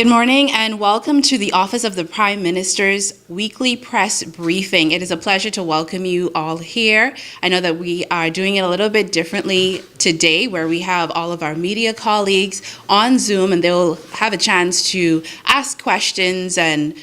Good morning and welcome to the Office of the Prime Minister's weekly press briefing. It is a pleasure to welcome you all here. I know that we are doing it a little bit differently today, where we have all of our media colleagues on Zoom and they'll have a chance to ask questions and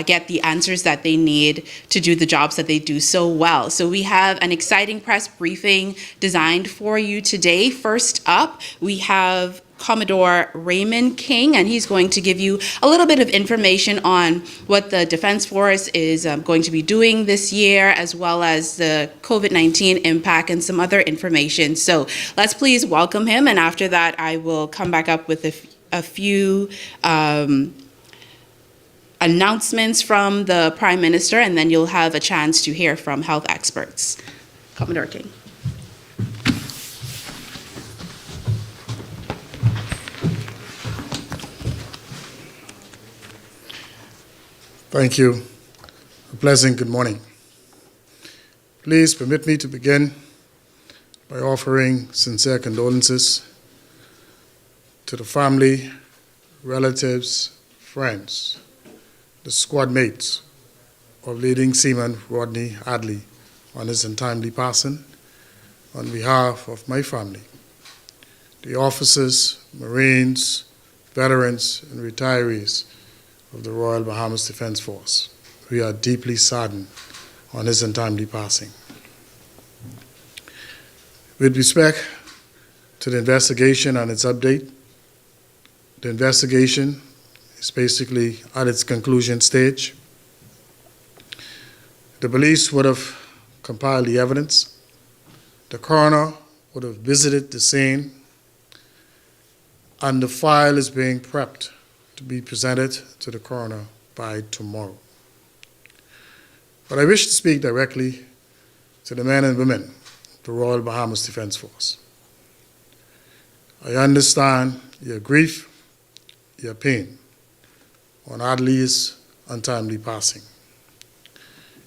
get the answers that they need to do the jobs that they do so well. So we have an exciting press briefing designed for you today. First up, we have Commodore Raymond King, and he's going to give you a little bit of information on what the Defense Force is going to be doing this year, as well as the COVID-19 impact and some other information. So let's please welcome him, and after that I will come back up with a few announcements from the Prime Minister, and then you'll have a chance to hear from health experts. Commodore King. Thank you. A pleasant good morning. Please permit me to begin by offering sincere condolences to the family, relatives, friends, the squad mates of leading seaman Rodney Adley on his untimely passing. On behalf of my family, the officers, Marines, veterans, and retirees of the Royal Bahamas Defense Force, we are deeply saddened on his untimely passing. With respect to the investigation and its update, the investigation is basically at its conclusion stage. The police would have compiled the evidence. The coroner would have visited the scene, and the file is being prepped to be presented to the coroner by tomorrow. But I wish to speak directly to the men and women of the Royal Bahamas Defense Force. I understand your grief, your pain on Adley's untimely passing.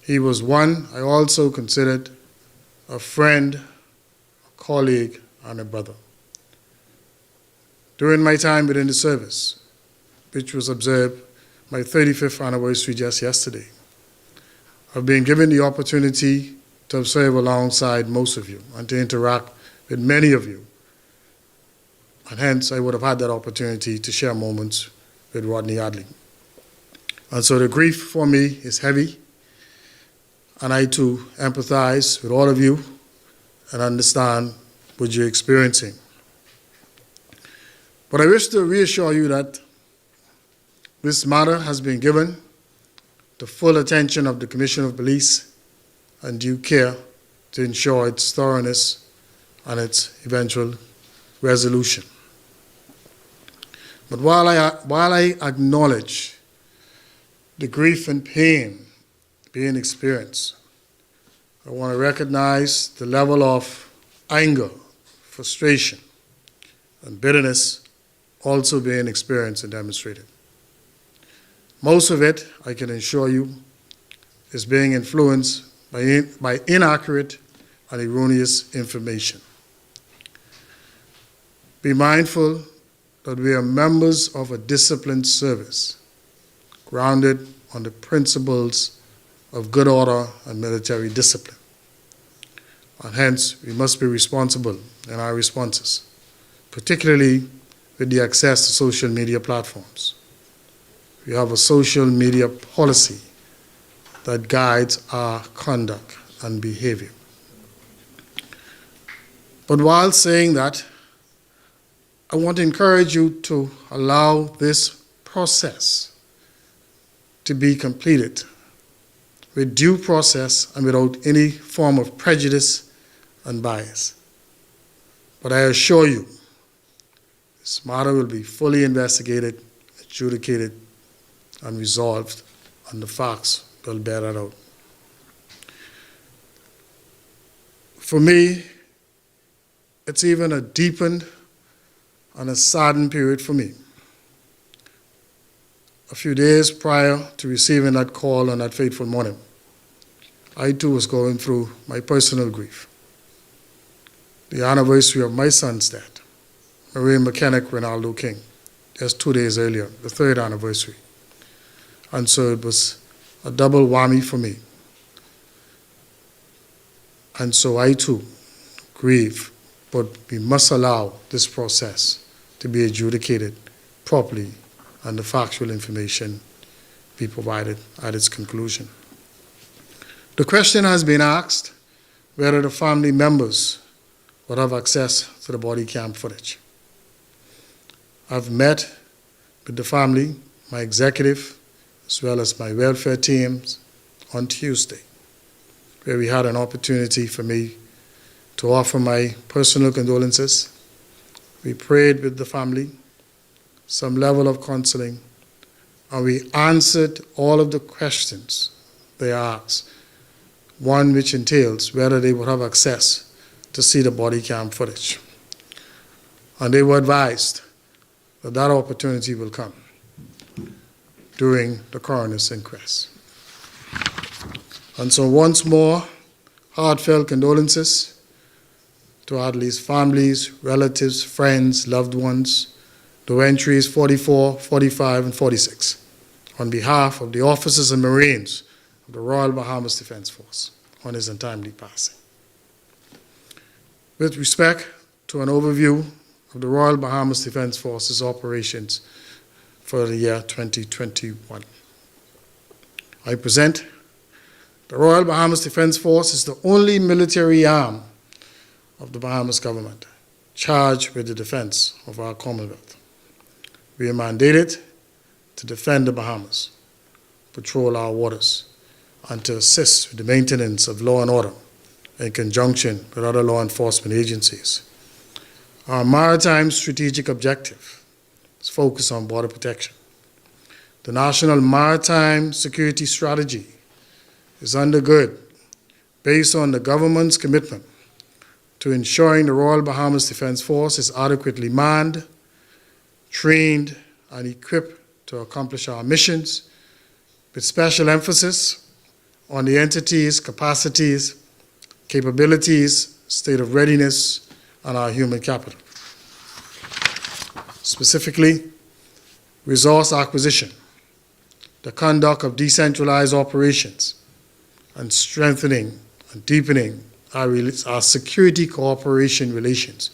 He was one I also considered a friend, a colleague, and a brother. During my time within the service, which was observed my 35th anniversary just yesterday, I've been given the opportunity to observe alongside most of you and to interact with many of you. And hence, I would have had that opportunity to share moments with Rodney Adley. And so the grief for me is heavy, and I too empathize with all of you and understand what you're experiencing. But I wish to reassure you that this matter has been given the full attention of the Commissioner of Police and due care to ensure its thoroughness and its eventual resolution. But while I acknowledge the grief and pain being experienced, I want to recognize the level of anger, frustration, and bitterness also being experienced and demonstrated. Most of it, I can assure you, is being influenced by inaccurate and erroneous information. Be mindful that we are members of a disciplined service, grounded on the principles of good order and military discipline. And hence, we must be responsible in our responses, particularly with the access to social media platforms. We have a social media policy that guides our conduct and behavior. But while saying that, I want to encourage you to allow this process to be completed with due process and without any form of prejudice and bias. But I assure you, this matter will be fully investigated, adjudicated, and resolved, and the facts will bear that out. For me, it's even a deepened and a saddened period for me. A few days prior to receiving that call on that fateful morning, I too was going through my personal grief. The anniversary of my son's death, Marine Mechanic Ronaldo King, just 2 days earlier, the 3rd anniversary. And so it was a double whammy for me. And so I too grieve, but we must allow this process to be adjudicated properly and the factual information be provided at its conclusion. The question has been asked whether the family members would have access to the body cam footage. I've met with the family, my executive, as well as my welfare teams on Tuesday, where we had an opportunity for me to offer my personal condolences. We prayed with the family, some level of counseling, and we answered all of the questions they asked, one which entails whether they would have access to see the body cam footage. And they were advised that that opportunity will come during the coroner's inquest. And so once more, heartfelt condolences to Adley's families, relatives, friends, loved ones. The entries 44, 45, and 46 on behalf of the officers and Marines of the Royal Bahamas Defense Force on his untimely passing. With respect to an overview of the Royal Bahamas Defense Force's operations for the year 2021, I present the Royal Bahamas Defense Force is the only military arm of the Bahamas government charged with the defense of our Commonwealth. We are mandated to defend the Bahamas, patrol our waters, and to assist with the maintenance of law and order in conjunction with other law enforcement agencies. Our maritime strategic objective is focused on border protection. The National Maritime Security Strategy is undergirded based on the government's commitment to ensuring the Royal Bahamas Defense Force is adequately manned, trained, and equipped to accomplish our missions, with special emphasis on the entity's capacities, capabilities, state of readiness, and our human capital. Specifically, resource acquisition, the conduct of decentralized operations, and strengthening and deepening our security cooperation relations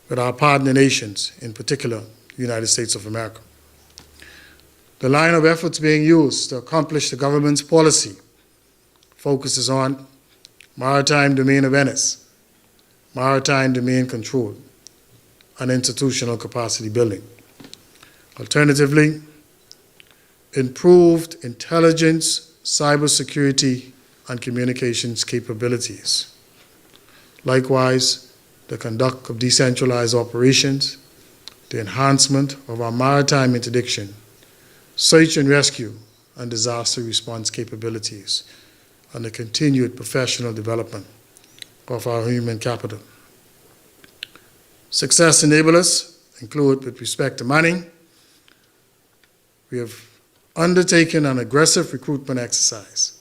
with our partner nations, in particular, the United States of America. The line of efforts being used to accomplish the government's policy focuses on maritime domain awareness, maritime domain control, and institutional capacity building. Alternatively, improved intelligence, cybersecurity, and communications capabilities. Likewise, the conduct of decentralized operations, the enhancement of our maritime interdiction, search and rescue, and disaster response capabilities, and the continued professional development of our human capital. Success enablers include, with respect to manning, we have undertaken an aggressive recruitment exercise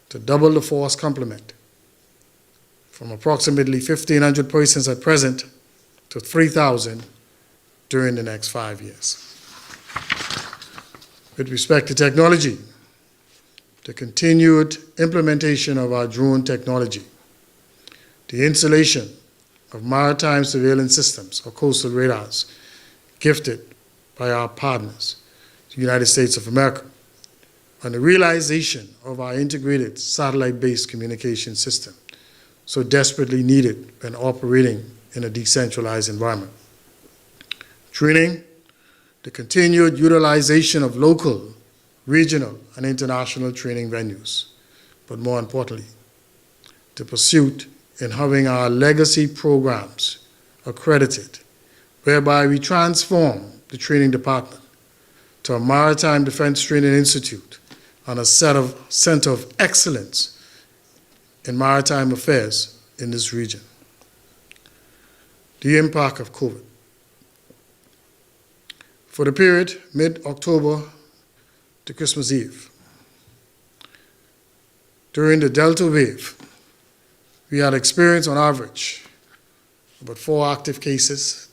to double the force complement from approximately 1,500 persons at present to 3,000 during the next 5 years. With respect to technology, the continued implementation of our drone technology, the installation of maritime surveillance systems or coastal radars gifted by our partners, the United States of America, and the realization of our integrated satellite-based communication system, so desperately needed when operating in a decentralized environment. Training, the continued utilization of local, regional, and international training venues, but more importantly, the pursuit in having our legacy programs accredited, whereby we transform the training department to a Maritime Defense Training Institute and a center of excellence in maritime affairs in this region. The impact of COVID. For the period mid-October to Christmas Eve, during the Delta wave, we had experienced on average about 4 active cases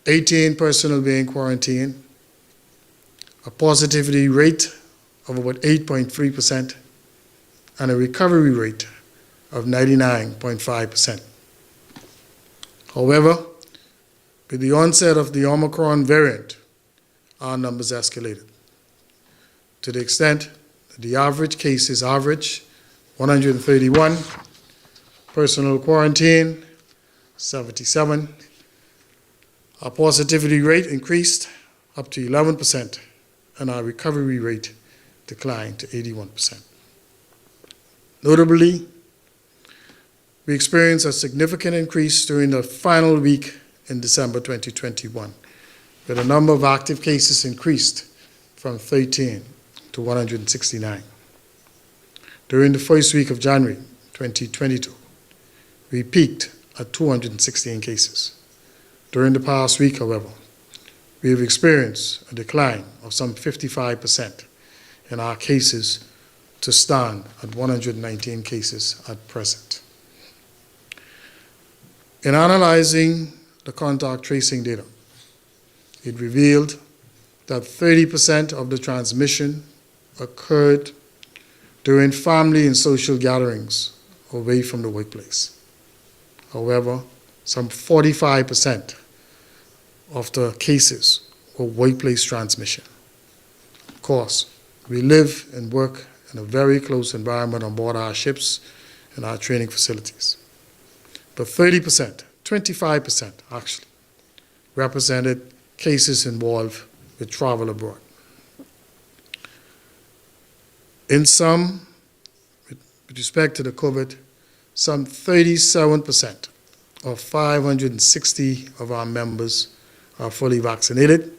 18 personnel being quarantined, a positivity rate of about 8.3%, and a recovery rate of 99.5%. However, with the onset of the Omicron variant, our numbers escalated to the extent that the average cases average 131, personal quarantine 77. Our positivity rate increased up to 11%, and our recovery rate declined to 81%. Notably, we experienced a significant increase during the final week in December 2021, where the number of active cases increased from 13 to 169. During the first week of January 2022, we peaked at 216 cases. During the past week, however, we have experienced a decline of some 55% in our cases to stand at 119 cases at present. In analyzing the contact tracing data, it revealed that 30% of the transmission occurred during family and social gatherings away from the workplace. However, some 45% of the cases were workplace transmission. Of course, we live and work in a very close environment on board our ships and our training facilities. But 30%, 25% actually, represented cases involved with travel abroad. In sum, with respect to the COVID, some 37% of 560 of our members are fully vaccinated.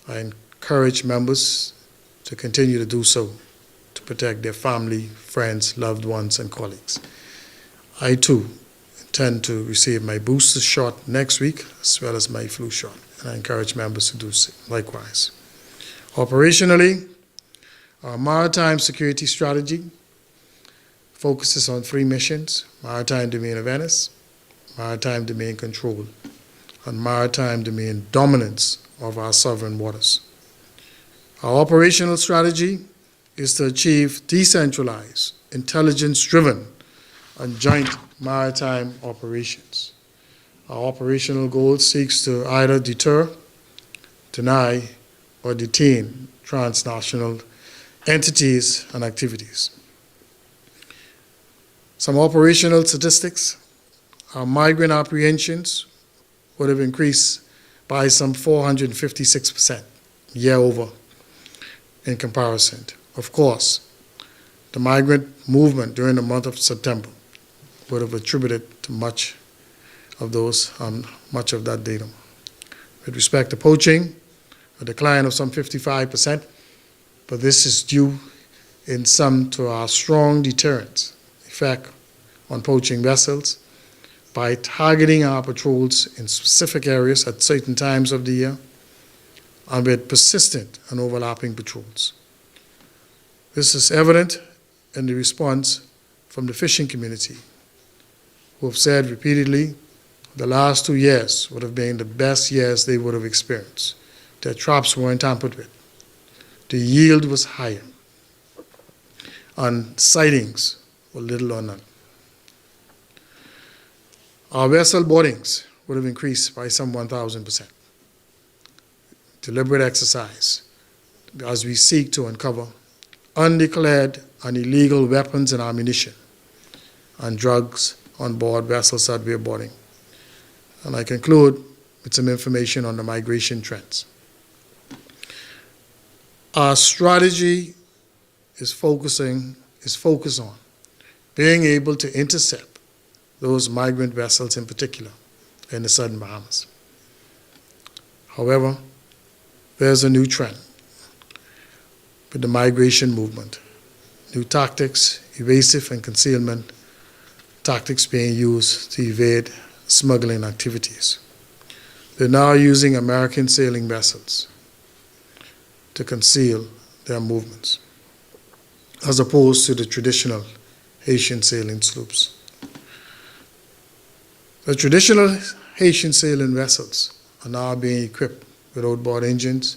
I encourage members to continue to do so to protect their family, friends, loved ones, and colleagues. I too intend to receive my booster shot next week as well as my flu shot, and I encourage members to do so likewise. Operationally, our maritime security strategy focuses on 3 missions: maritime domain awareness, maritime domain control, and maritime domain dominance of our sovereign waters. Our operational strategy is to achieve decentralized, intelligence-driven, and joint maritime operations. Our operational goal seeks to either deter, deny, or detain transnational entities and activities. Some operational statistics: our migrant apprehensions would have increased by some 456% year over in comparison. Of course, the migrant movement during the month of September would have attributed to much of that data. With respect to poaching, a decline of some 55%, but this is due in sum to our strong deterrent effect on poaching vessels by targeting our patrols in specific areas at certain times of the year and with persistent and overlapping patrols. This is evident in the response from the fishing community, who have said repeatedly the last 2 years would have been the best years they would have experienced. Their traps weren't tampered with. The yield was higher, and sightings were little or none. Our vessel boardings would have increased by some 1,000%. Deliberate exercise as we seek to uncover undeclared and illegal weapons and ammunition and drugs on board vessels that we are boarding. And I conclude with some information on the migration trends. Our strategy is focused on being able to intercept those migrant vessels in particular in the southern Bahamas. However, there's a new trend with the migration movement. New tactics, evasive and concealment tactics being used to evade smuggling activities. They're now using American sailing vessels to conceal their movements, as opposed to the traditional Haitian sailing sloops. The traditional Haitian sailing vessels are now being equipped with outboard engines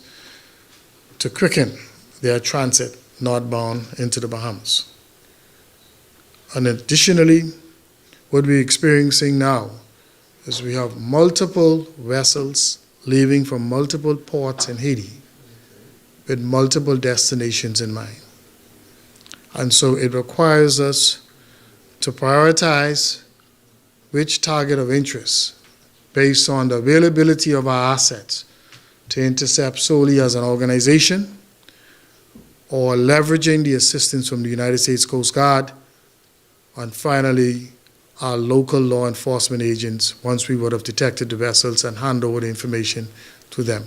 to quicken their transit northbound into the Bahamas. And additionally, what we're experiencing now is we have multiple vessels leaving from multiple ports in Haiti with multiple destinations in mind. And so it requires us to prioritize which target of interest based on the availability of our assets to intercept solely as an organization or leveraging the assistance from the United States Coast Guard, and finally, our local law enforcement agents once we would have detected the vessels and hand over the information to them.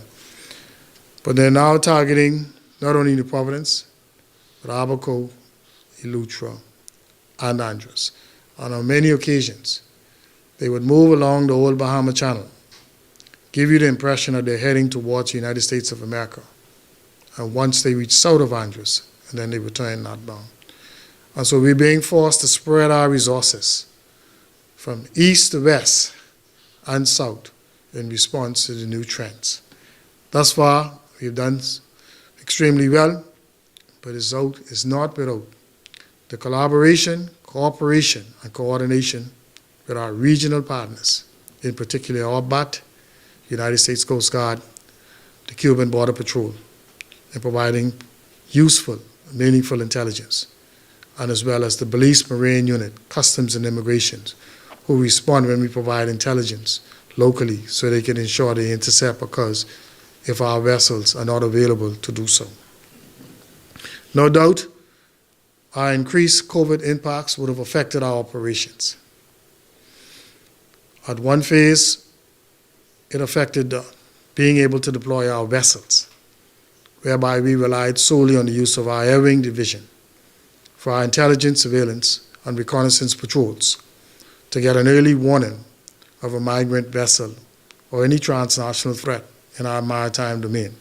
But they're now targeting not only New Providence, but Abaco, Eleuthera, and Andros. And on many occasions, they would move along the old Bahama Channel, give you the impression that they're heading towards the United States of America. And once they reach south of Andros, and then they return northbound. And so we're being forced to spread our resources from east to west and south in response to the new trends. Thus far, we've done extremely well, but the result is not without the collaboration, cooperation, and coordination with our regional partners, in particular ORBAT, United States Coast Guard, the Cuban Border Patrol, in providing useful, meaningful intelligence, and as well as the Belize Marine Unit, Customs and Immigration, who respond when we provide intelligence locally so they can ensure the intercept occurs if our vessels are not available to do so. No doubt, our increased COVID impacts would have affected our operations. At one phase, it affected being able to deploy our vessels, whereby we relied solely on the use of our Air Wing Division for our intelligence, surveillance, and reconnaissance patrols to get an early warning of a migrant vessel or any transnational threat in our maritime domain.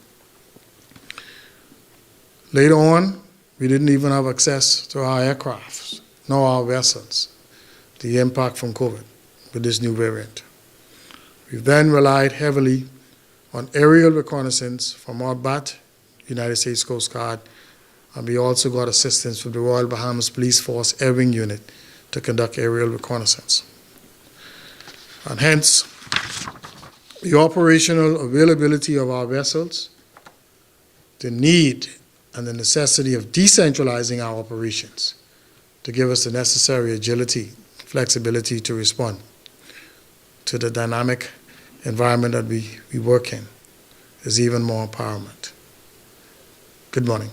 Later on, we didn't even have access to our aircrafts, nor our vessels, the impact from COVID with this new variant. We've then relied heavily on aerial reconnaissance from ORBAT, United States Coast Guard, and we also got assistance from the Royal Bahamas Police Force Air Wing Unit to conduct aerial reconnaissance. And hence, the operational availability of our vessels, the need and the necessity of decentralizing our operations to give us the necessary agility, flexibility to respond to the dynamic environment that we work in is even more paramount. Good morning.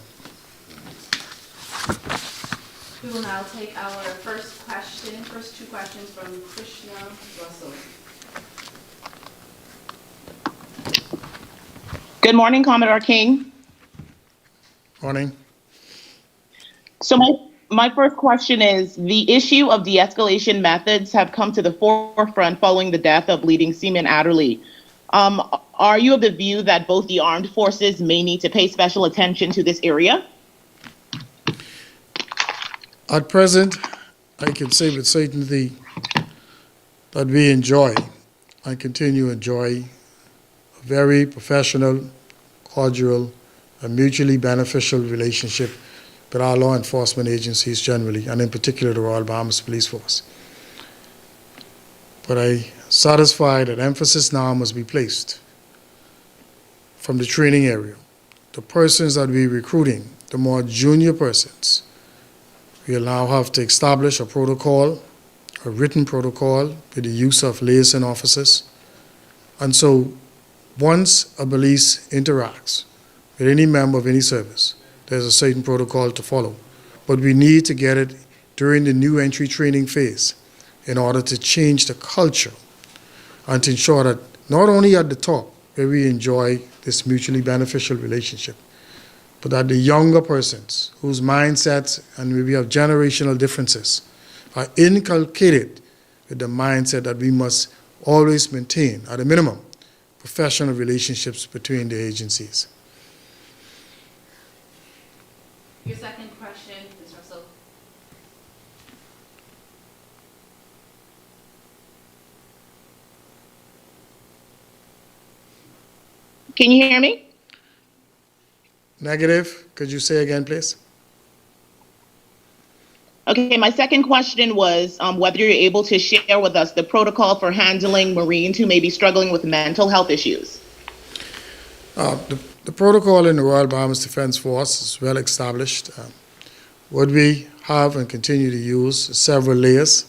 We will now take our first two questions from Krishna Russell. Good morning, Commodore King. Morning. So my first question is, the issue of de-escalation methods have come to the forefront following the death of leading Seaman Adderley. Are you of the view that both the armed forces may need to pay special attention to this area? At present, I can say with certainty that we enjoy and continue to enjoy a very professional, cordial, and mutually beneficial relationship with our law enforcement agencies generally, and in particular the Royal Bahamas Police Force. But I'm satisfied that emphasis now must be placed from the training area. The persons that we're recruiting, the more junior persons, we'll now have to establish a protocol, a written protocol with the use of liaison officers. And so once a police interacts with any member of any service, there's a certain protocol to follow. But we need to get it during the new entry training phase in order to change the culture and to ensure that not only at the top, where we enjoy this mutually beneficial relationship, but that the younger persons whose mindsets and maybe have generational differences are inculcated with the mindset that we must always maintain, at a minimum, professional relationships between the agencies. Your second question, Ms. Russell. Can you hear me? Negative. Could you say again, please? Okay, my second question was whether you're able to share with us the protocol for handling Marines who may be struggling with mental health issues. The protocol in the Royal Bahamas Defense Force is well established. What we have and continue to use is several layers.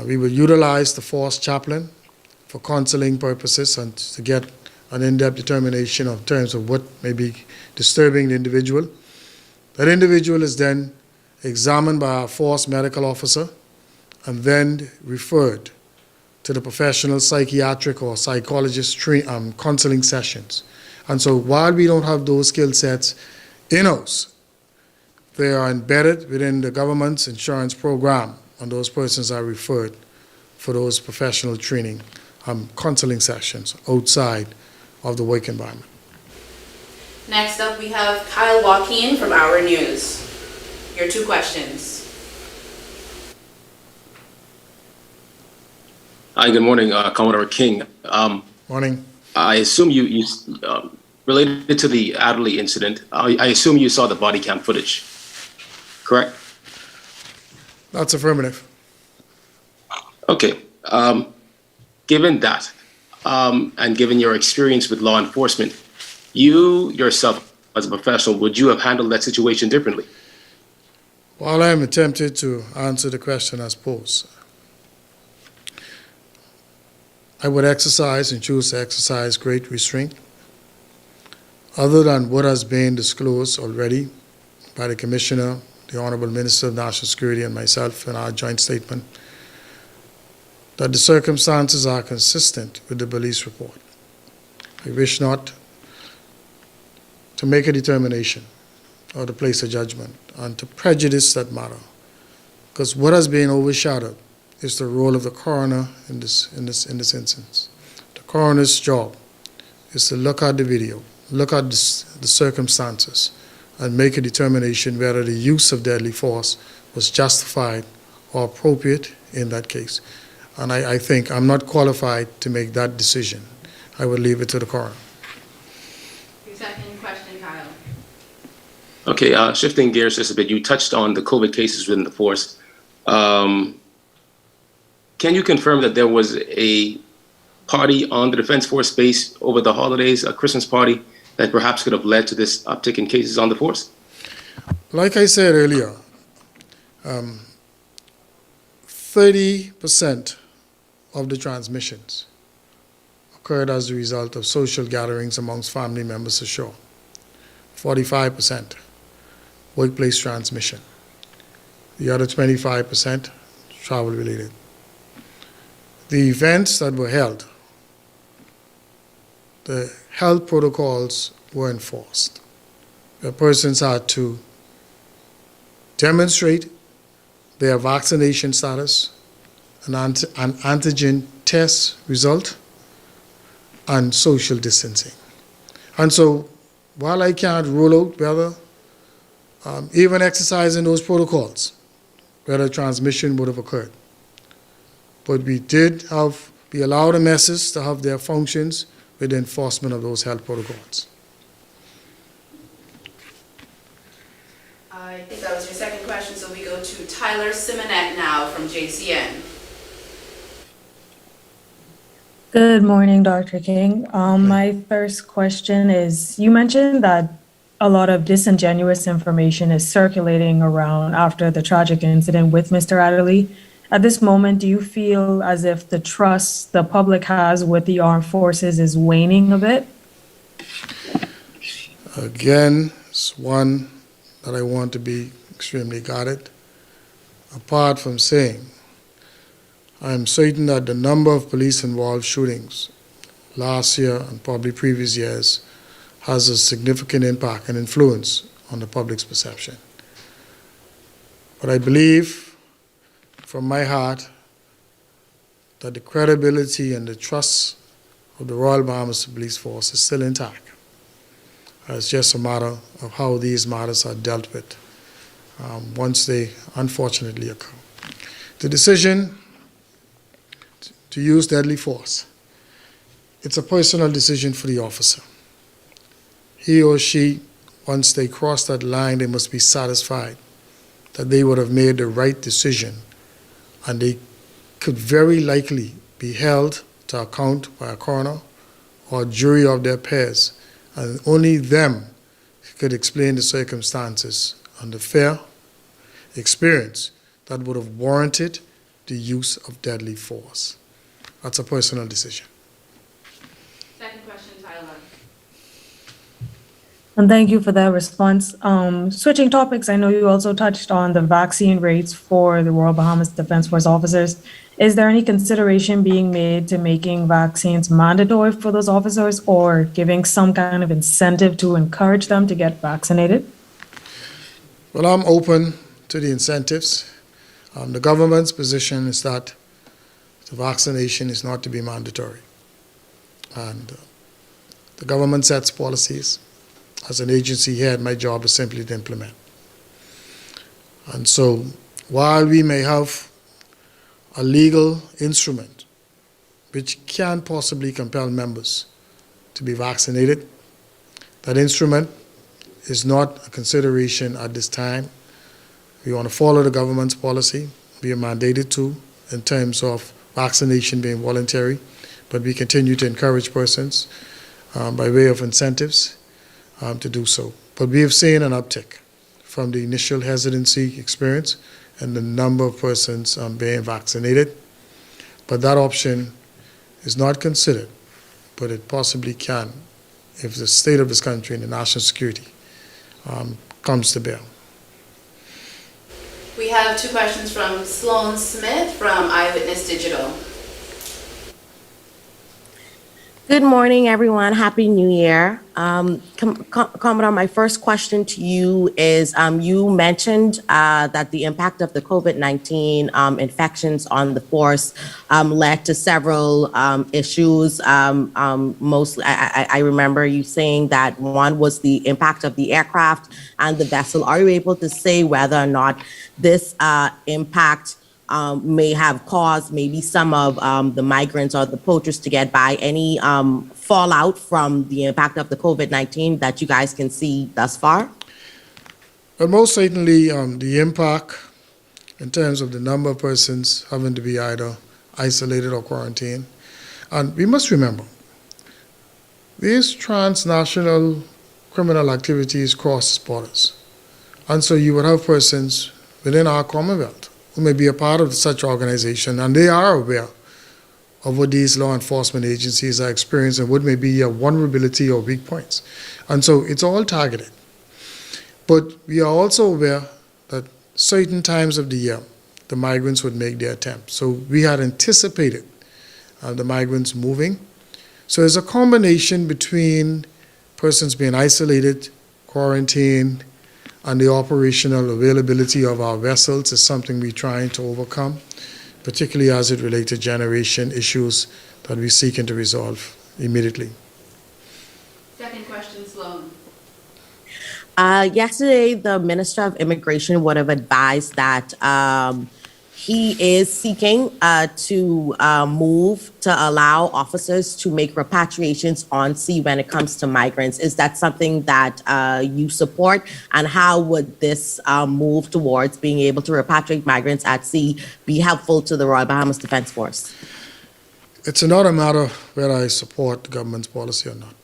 We will utilize the force chaplain for counseling purposes and to get an in-depth determination of terms of what may be disturbing the individual. That individual is then examined by our force medical officer and then referred to the professional psychiatric or psychologist counseling sessions. And so while we don't have those skill sets in-house, they are embedded within the government's insurance program, and those persons are referred for those professional training counseling sessions outside of the work environment. Next up, we have Kyle Joaquin from Our News. Your 2 questions. Hi, good morning, Commodore King. Morning. I assume you related to the Adderley incident, I assume you saw the body cam footage, correct? That's affirmative. Okay. Given that, and given your experience with law enforcement, you yourself as a professional, would you have handled that situation differently? While I am attempted to answer the question as posed, I would exercise and choose to exercise great restraint. Other than what has been disclosed already by the Commissioner, the Honorable Minister of National Security, and myself in our joint statement, that the circumstances are consistent with the police report. I wish not to make a determination or to place a judgment and to prejudice that matter, because what has been overshadowed is the role of the coroner in this instance. The coroner's job is to look at the video, look at the circumstances, and make a determination whether the use of deadly force was justified or appropriate in that case. And I think I'm not qualified to make that decision. I would leave it to the coroner. Your second question, Kyle. Okay, shifting gears just a bit, you touched on the COVID cases within the force. Can you confirm that there was a party on the Defense Force base over the holidays, a Christmas party, that perhaps could have led to this uptick in cases on the force? Like I said earlier, 30% of the transmissions occurred as a result of social gatherings amongst family members ashore. 45% workplace transmission. The other 25% travel related. The events that were held, the health protocols were enforced. The persons had to demonstrate their vaccination status, an antigen test result, and social distancing. And so, while I can't rule out whether, even exercising those protocols, whether transmission would have occurred, but we allowed the messes to have their functions with the enforcement of those health protocols. I think that was your second question, so we go to Tyler Simonet now from JCN. Good morning, Dr. King. My first question is, you mentioned that a lot of disingenuous information is circulating around after the tragic incident with Mr. Adderley. At this moment, do you feel as if the trust the public has with the armed forces is waning a bit? Again, it's one that I want to be extremely guarded. Apart from saying, I am certain that the number of police-involved shootings last year and probably previous years has a significant impact and influence on the public's perception. But I believe from my heart that the credibility and the trust of the Royal Bahamas Police Force is still intact. It's just a matter of how these matters are dealt with once they unfortunately occur. The decision to use deadly force, it's a personal decision for the officer. he or she, once they cross that line, they must be satisfied that they would have made the right decision, and they could very likely be held to account by a coroner or a jury of their peers, and only them could explain the circumstances and the fair experience that would have warranted the use of deadly force. That's a personal decision. Second question, Tyler. And thank you for that response. Switching topics, I know you also touched on the vaccine rates for the Royal Bahamas Defense Force officers. Is there any consideration being made to making vaccines mandatory for those officers or giving some kind of incentive to encourage them to get vaccinated? Well, I'm open to the incentives. The government's position is that the vaccination is not to be mandatory. And the government sets policies. As an agency head, my job is simply to implement. And so, while we may have a legal instrument which can possibly compel members to be vaccinated, that instrument is not a consideration at this time. We want to follow the government's policy. We are mandated to in terms of vaccination being voluntary, but we continue to encourage persons by way of incentives to do so. But we have seen an uptick from the initial hesitancy experience and the number of persons being vaccinated. But that option is not considered, but it possibly can if the state of this country and the national security comes to bear. We have two questions from Sloan Smith from Eyewitness Digital. Good morning, everyone. Happy New Year. Commodore, my first question to you is, you mentioned that the impact of the COVID-19 infections on the force led to several issues. Mostly, I remember you saying that one was the impact of the aircraft and the vessel. Are you able to say whether or not this impact may have caused maybe some of the migrants or the poachers to get by? Any fallout from the impact of the COVID-19 that you guys can see thus far? But most certainly the impact in terms of the number of persons having to be either isolated or quarantined. And we must remember, these transnational criminal activities cross borders. And so you would have persons within our Commonwealth who may be a part of such organization, and they are aware of what these law enforcement agencies are experiencing, what may be a vulnerability or weak points. And so it's all targeted. But we are also aware that certain times of the year, the migrants would make their attempt. So we had anticipated the migrants moving. So there's a combination between persons being isolated, quarantined, and the operational availability of our vessels is something we're trying to overcome, particularly as it relates to generation issues that we're seeking to resolve immediately. Second question, Sloan. Yesterday, the Minister of Immigration would have advised that he is seeking to move to allow officers to make repatriations on sea when it comes to migrants. Is that something that you support? And how would this move towards being able to repatriate migrants at sea be helpful to the Royal Bahamas Defense Force? It's not a matter whether I support the government's policy or not.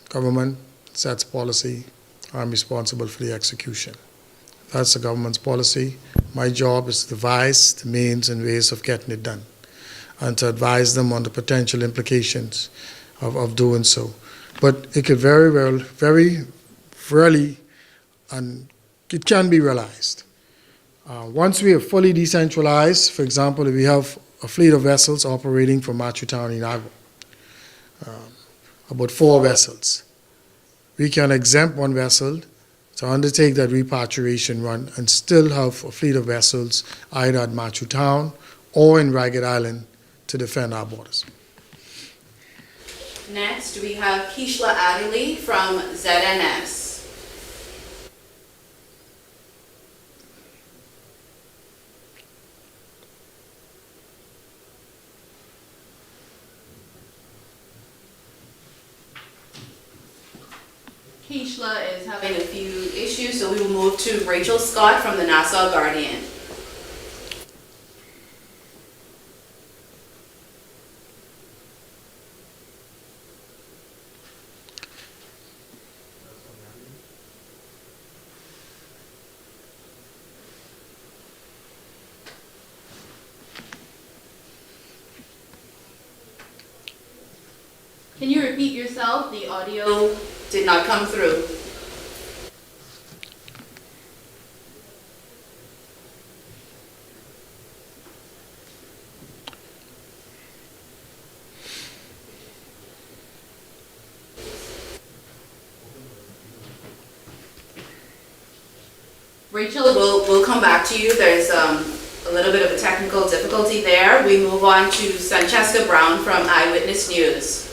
Government sets policy. I'm responsible for the execution. That's the government's policy. My job is to devise the means and ways of getting it done and to advise them on the potential implications of doing so. But it could very rarely, and it can be realized. Once we are fully decentralized, for example, if we have a fleet of vessels operating from Matthew Town in Agua, about 4 vessels, we can exempt one vessel to undertake that repatriation run and still have a fleet of vessels either at Matthew Town or in Ragged Island to defend our borders. Next, we have Kishla Adili from ZNS. Keishla is having a few issues, so we will move to Rachel Scott from the Nassau Guardian. Can you repeat yourself? The audio did not come through. Rachel, we'll come back to you. There's a little bit of a technical difficulty there. We move on to Francesca Brown from Eyewitness News.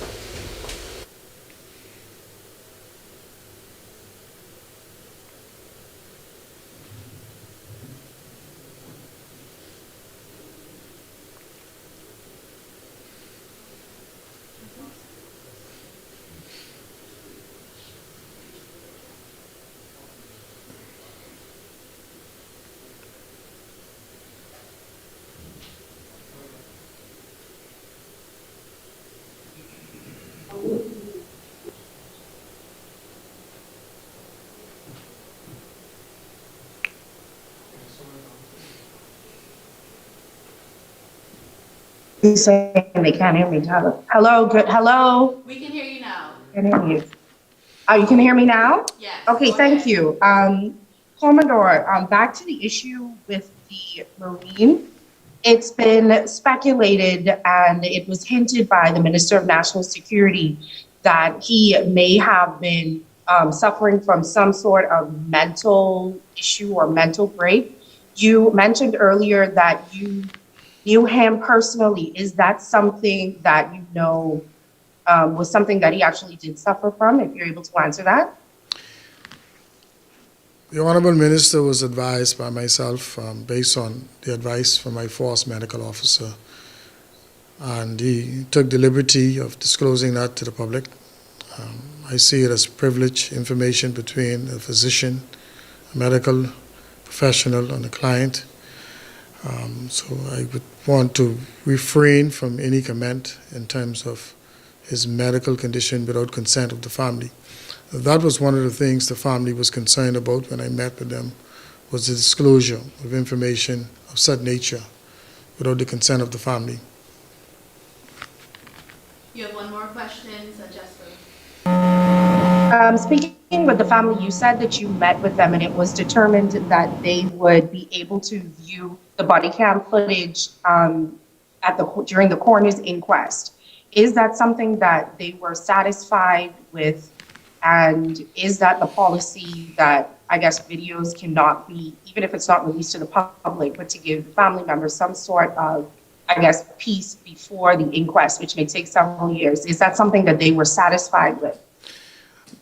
He's saying they can't hear me. Hello, good. Hello. We can hear you now. Can hear you. Oh, you can hear me now? Yes. Okay, go thank ahead. you. Commodore, back to the issue with the Marine. It's been speculated and it was hinted by the Minister of National Security that he may have been suffering from some sort of mental issue or mental break. You mentioned earlier that you knew him personally. Is that something that you know was something that he actually did suffer from, if you're able to answer that? The Honorable Minister was advised by myself based on the advice from my force medical officer, and he took the liberty of disclosing that to the public. I see it as privileged information between a physician, a medical professional, and a client. So I would want to refrain from any comment in terms of his medical condition without consent of the family. That was one of the things the family was concerned about when I met with them, was the disclosure of information of such nature without the consent of the family. You have one more question, Francesca. Speaking with the family, you said that you met with them and it was determined that they would be able to view the body cam footage during the coroner's inquest. Is that something that they were satisfied with? And is that the policy that, I guess, videos cannot be, even if it's not released to the public, but to give the family members some sort of, I guess, peace before the inquest, which may take several years? Is that something that they were satisfied with?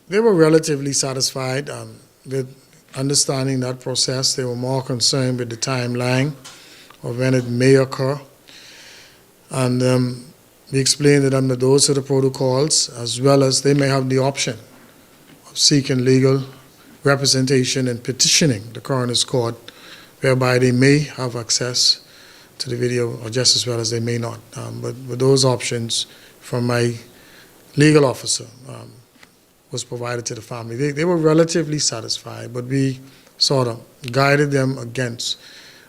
They were relatively satisfied with understanding that process. They were more concerned with the timeline of when it may occur. And we explained to them that those are the protocols, as well as they may have the option of seeking legal representation and petitioning the coroner's court, whereby they may have access to the video, or just as well as they may not. But with those options from my legal officer was provided to the family. They were relatively satisfied, but we sort of guided them against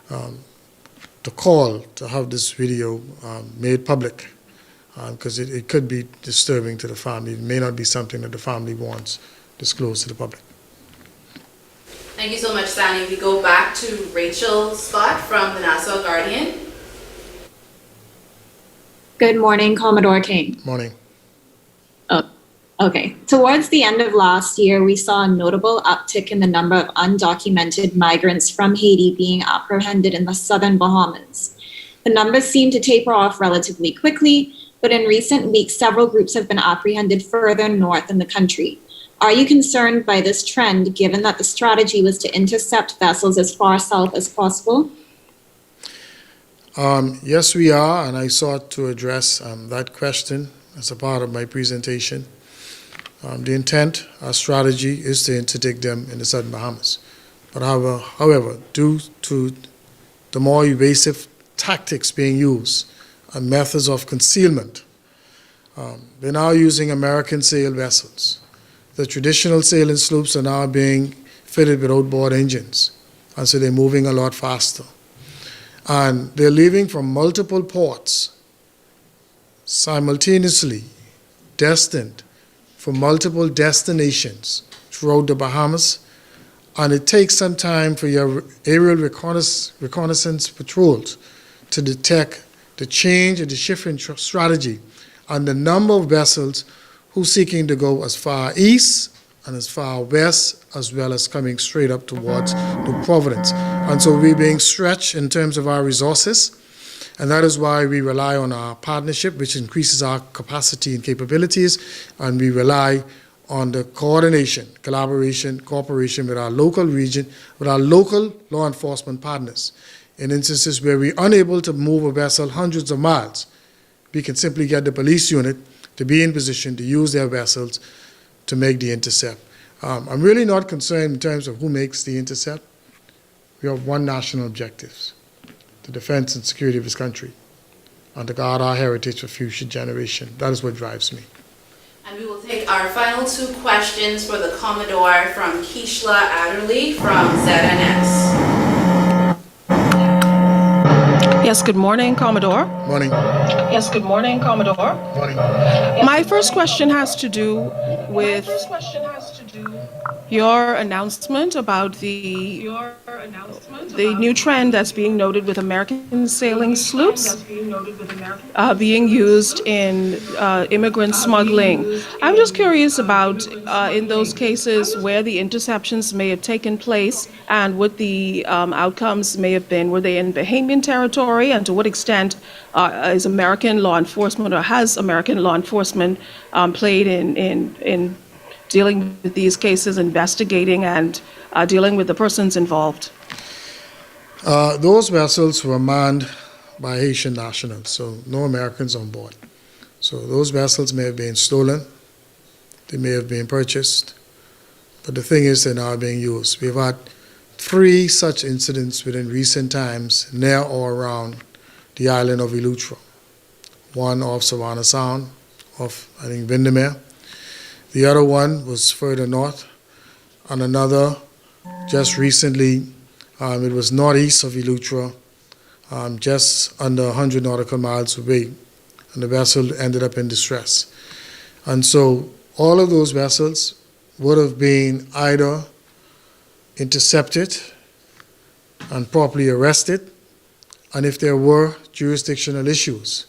the call to have this video made public, because it could be disturbing to the family. It may not be something that the family wants disclosed to the public. Thank you so much, Sani. We go back to Rachel Scott from the Nassau Guardian. Good morning, Commodore King. Morning. Okay. Towards the end of last year, we saw a notable uptick in the number of undocumented migrants from Haiti being apprehended in the southern Bahamas. The numbers seem to taper off relatively quickly, but in recent weeks, several groups have been apprehended further north in the country. Are you concerned by this trend, given that the strategy was to intercept vessels as far south as possible? Yes, we are, and I sought to address that question as a part of my presentation. The intent, our strategy is to interdict them in the southern Bahamas. But however, due to the more evasive tactics being used and methods of concealment, they're now using American sail vessels. The traditional sailing sloops are now being fitted with outboard engines, and so they're moving a lot faster. And they're leaving from multiple ports simultaneously, destined for multiple destinations throughout the Bahamas, and it takes some time for your aerial reconnaissance patrols to detect the change and the shift in strategy and the number of vessels who are seeking to go as far east and as far west, as well as coming straight up towards New Providence. And so we're being stretched in terms of our resources, and that is why we rely on our partnership, which increases our capacity and capabilities, and we rely on the coordination, collaboration, cooperation with our local region, with our local law enforcement partners. In instances where we're unable to move a vessel hundreds of miles, we can simply get the police unit to be in position to use their vessels to make the intercept. I'm really not concerned in terms of who makes the intercept. We have one national objective: the defense and security of this country, and to guard our heritage for future generations. That is what drives me. And we will take our final two questions for the Commodore from Keishla Adderley from ZNS. Yes, good morning, Commodore. Morning. Yes, good morning, Commodore. Morning. My first question has to do with your announcement about the new trend that's being noted with American sailing sloops being used in immigrant smuggling. I'm just curious about, in those cases where the interceptions may have taken place and what the outcomes may have been. Were they in Bahamian territory, and to what extent is American law enforcement, or has American law enforcement played in dealing with these cases, investigating and dealing with the persons involved? Those vessels were manned by Haitian nationals, so no Americans on board. So those vessels may have been stolen, they may have been purchased, but the thing is they're now being used. We've had 3 such incidents within recent times near or around the island of Eleuthera. One off Savannah Sound, off, I think, Windermere. The other one was further north, and another just recently, it was northeast of Eleuthera, just under 100 nautical miles away, and the vessel ended up in distress. And so all of those vessels would have been either intercepted and properly arrested, and if there were jurisdictional issues,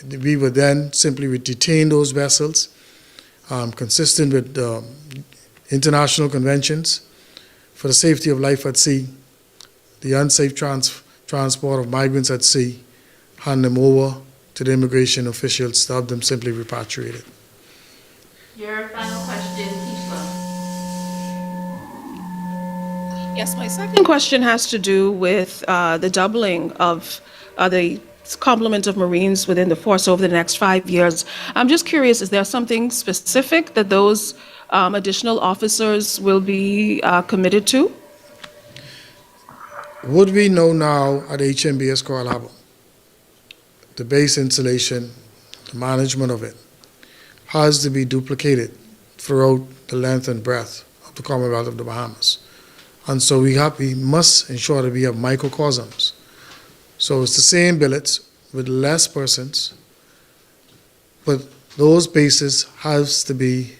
we would then simply detain those vessels, consistent with international conventions for the safety of life at sea, the unsafe transport of migrants at sea, hand them over to the immigration officials to have them simply repatriated. Your final question, Keishla. Yes, my second question has to do with the doubling of the complement of Marines within the force over the next 5 years. I'm just curious, is there something specific that those additional officers will be committed to? What we know now at HMBS Coral Harbor, the base installation, the management of it, has to be duplicated throughout the length and breadth of the Commonwealth of the Bahamas. And so we must ensure that we have microcosms. So it's the same billets with less persons, but those bases has to be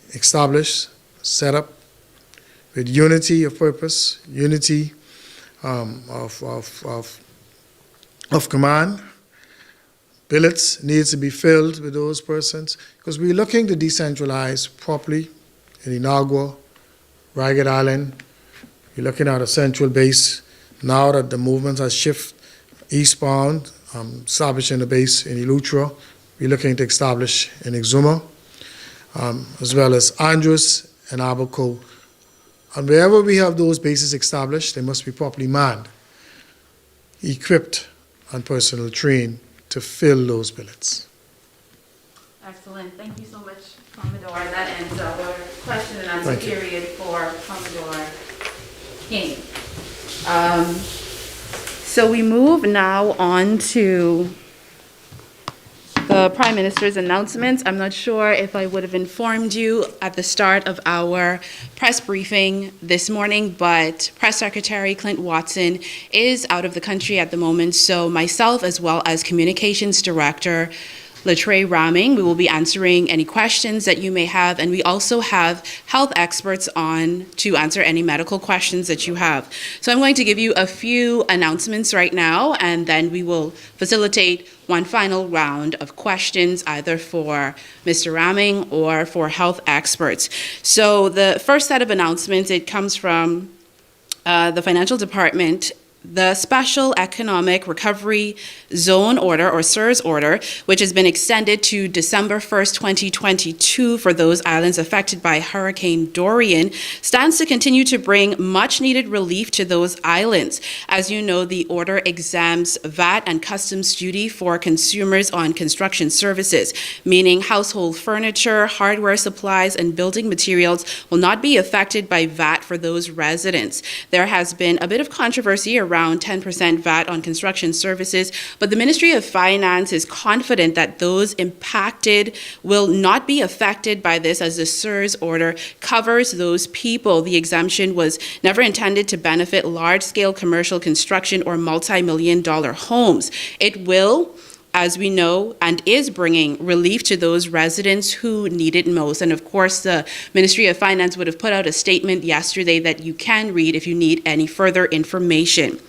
established, set up with unity of purpose, unity of command. Billets needs to be filled with those persons because we're looking to decentralize properly in Inagua, Ragged Island. We're looking at a central base now that the movement has shifted eastbound, establishing a base in Eleuthera. We're looking to establish in Exuma, as well as Andros and Abaco. And wherever we have those bases established, they must be properly manned, equipped, and personal trained to fill those billets. Excellent. Thank you so much, Commodore. That ends our question and answer Thank you. period for Commodore King. So we move now on to the Prime Minister's announcements. I'm not sure if I would have informed you at the start of our press briefing this morning, but Press Secretary Clint Watson is out of the country at the moment, so myself as well as Communications Director Latre Raming, we will be answering any questions that you may have, and we also have health experts on to answer any medical questions that you have. So I'm going to give you a few announcements right now, and then we will facilitate one final round of questions either for Mr. Raming or for health experts. So the first set of announcements, it comes from the Financial Department. The Special Economic Recovery Zone Order, or SERS order, which has been extended to December 1st, 2022 for those islands affected by Hurricane Dorian, stands to continue to bring much-needed relief to those islands. As you know, the order exempts VAT and customs duty for consumers on construction services, meaning household furniture, hardware supplies, and building materials will not be affected by VAT for those residents. There has been a bit of controversy around 10% VAT on construction services, but the Ministry of Finance is confident that those impacted will not be affected by this, as the SERS order covers those people. The exemption was never intended to benefit large-scale commercial construction or multi-million-dollar homes. It will, as we know, and is bringing relief to those residents who need it most. And of course, the Ministry of Finance would have put out a statement yesterday that you can read if you need any further information.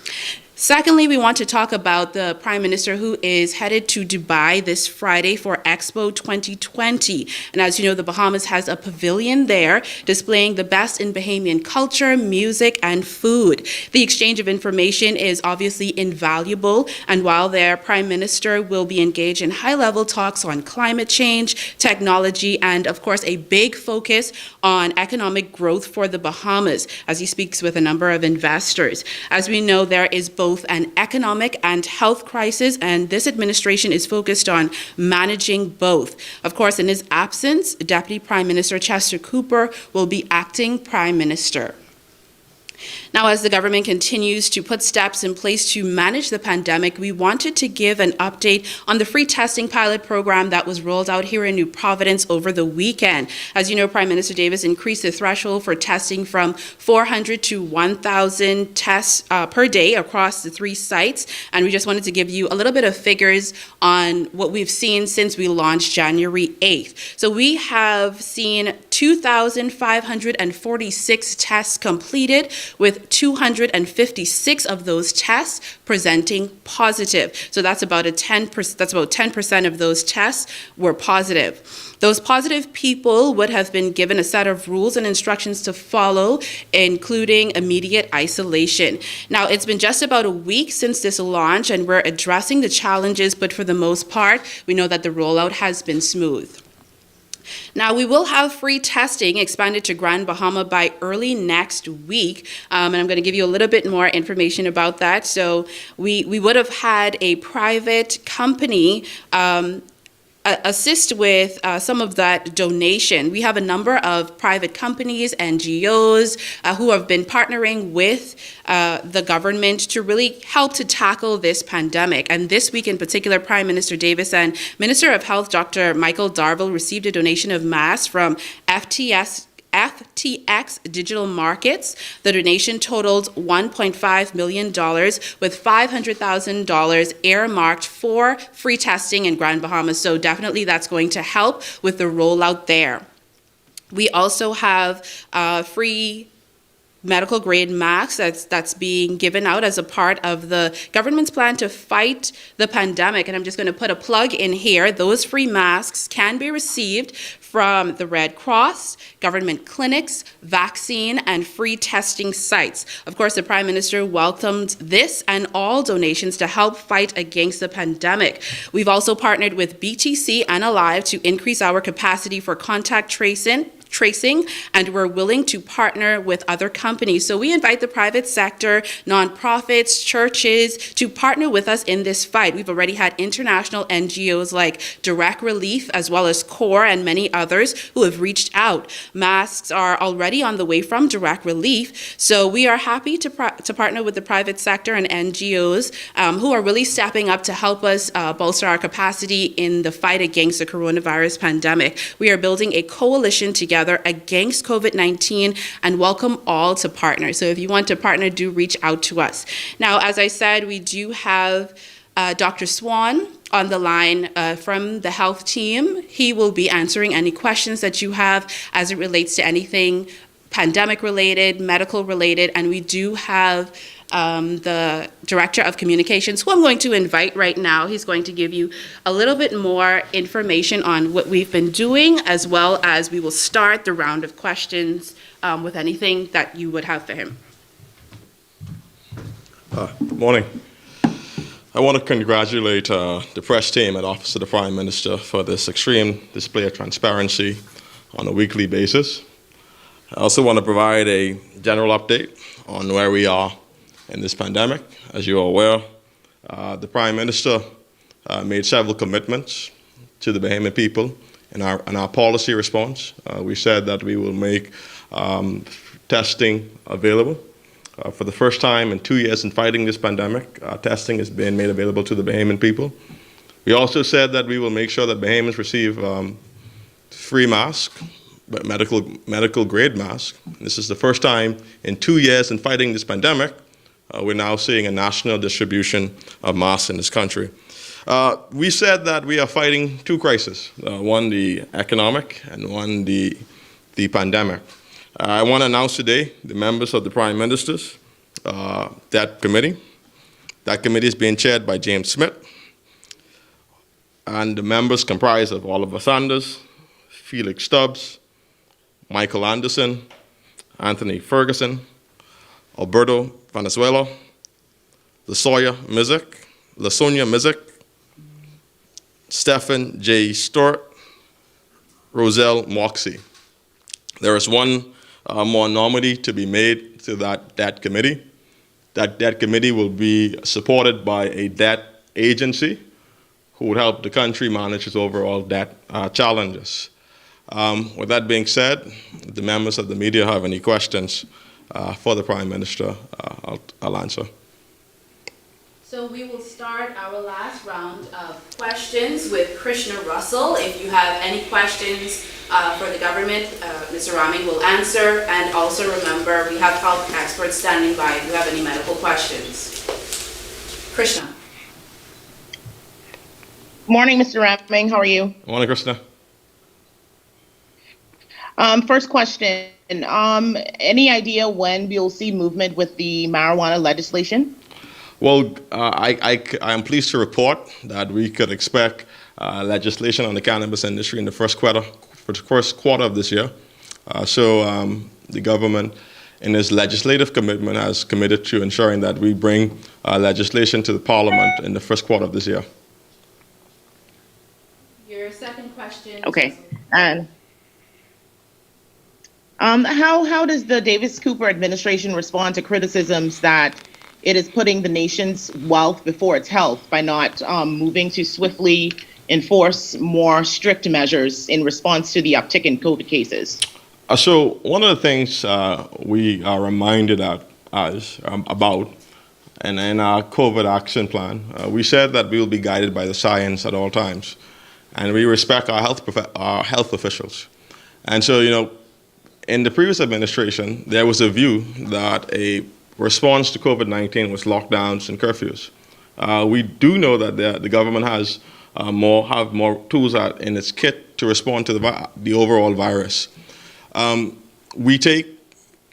Secondly, we want to talk about the Prime Minister who is headed to Dubai this Friday for Expo 2020. And as you know, the Bahamas has a pavilion there displaying the best in Bahamian culture, music, and food. The exchange of information is obviously invaluable, and while their Prime Minister will be engaged in high-level talks on climate change, technology, and of course a big focus on economic growth for the Bahamas as he speaks with a number of investors. As we know, there is both an economic and health crisis, and this administration is focused on managing both. Of course, in his absence, Deputy Prime Minister Chester Cooper will be acting Prime Minister. Now, as the government continues to put steps in place to manage the pandemic, we wanted to give an update on the free testing pilot program that was rolled out here in New Providence over the weekend. As you know, Prime Minister Davis increased the threshold for testing from 400 to 1,000 tests per day across the 3 sites, and we just wanted to give you a little bit of figures on what we've seen since we launched January 8th. So we have seen 2,546 tests completed, with 256 of those tests presenting positive. So that's about 10% of those tests were positive. Those positive people would have been given a set of rules and instructions to follow, including immediate isolation. Now, it's been just about a week since this launch, and we're addressing the challenges, but for the most part, we know that the rollout has been smooth. Now, we will have free testing expanded to Grand Bahama by early next week, and I'm going to give you a little bit more information about that. So we would have had a private company assist with some of that donation. We have a number of private companies, NGOs, who have been partnering with the government to really help to tackle this pandemic. And this week in particular, Prime Minister Davis and Minister of Health, Dr. Michael Darville, received a donation of masks from FTX Digital Markets. The donation totaled $1.5 million, with $500,000 earmarked for free testing in Grand Bahama. So definitely that's going to help with the rollout there. We also have free medical grade masks that's being given out as a part of the government's plan to fight the pandemic. And I'm just going to put a plug in here. Those free masks can be received from the Red Cross, government clinics, vaccine, and free testing sites. Of course, the Prime Minister welcomed this and all donations to help fight against the pandemic. We've also partnered with BTC and Alive to increase our capacity for contact tracing tracing, and we're willing to partner with other companies. So we invite the private sector, nonprofits, churches to partner with us in this fight. We've already had international NGOs like Direct Relief, as well as CORE and many others who have reached out. Masks are already on the way from Direct Relief, so we are happy to partner with the private sector and NGOs who are really stepping up to help us bolster our capacity in the fight against the coronavirus pandemic. We are building a coalition together against COVID-19 and welcome all to partner. So if you want to partner, do reach out to us. Now, as I said, we do have Dr. Swan on the line from the health team. He will be answering any questions that you have as it relates to anything pandemic related, medical related, and we do have the Director of Communications, who I'm going to invite right now. He's going to give you a little bit more information on what we've been doing, as well as we will start the round of questions with anything that you would have for him. Morning. I want to congratulate the press team at Office of the Prime Minister for this extreme display of transparency on a weekly basis. I also want to provide a general update on where we are in this pandemic. As you are aware, the Prime Minister made several commitments to the Bahamian people in our policy response. We said that we will make testing available. For the first time in 2 years in fighting this pandemic, testing is being made available to the Bahamian people. We also said that we will make sure that Bahamians receive free masks, but medical grade masks. This is the first time in 2 years in fighting this pandemic. We're now seeing a national distribution of masks in this country. We said that we are fighting two crises, one the economic and one the pandemic. I want to announce today the members of the Prime Minister's Debt Committee. That committee is being chaired by James Smith, and the members comprise of Oliver Sanders, Felix Stubbs, Michael Anderson, Anthony Ferguson, Alberto Venezuela, LaSonia Mizik, Stephen J. Stewart, Roselle Moxie. There is one more nominee to be made to that committee. That committee will be supported by a debt agency who would help the country manage its overall debt challenges. With that being said, if the members of the media have any questions for the Prime Minister, I'll answer. So we will start our last round of questions with Krishna Russell. If you have any questions for the government, Mr. Raming will answer. And also remember, we have health experts standing by if you have any medical questions. Krishna. Morning, Mr. Raming. How are you? Morning, Krishna. First question. Any idea when we'll see movement with the marijuana legislation? Well, I am pleased to report that we could expect legislation on the cannabis industry in the first quarter of this year. So the government, in its legislative commitment, has committed to ensuring that we bring legislation to the Parliament in the first quarter of this year. Your second question. Okay. And how does the Davis Cooper administration respond to criticisms that it is putting the nation's wealth before its health by not moving to swiftly enforce more strict measures in response to the uptick in COVID cases? So one of the things we are reminded about, and in our COVID action plan, we said that we will be guided by the science at all times, and we respect our health officials. And so, in the previous administration, there was a view that a response to COVID-19 was lockdowns and curfews. We do know that the government has more tools in its kit to respond to the overall virus. We take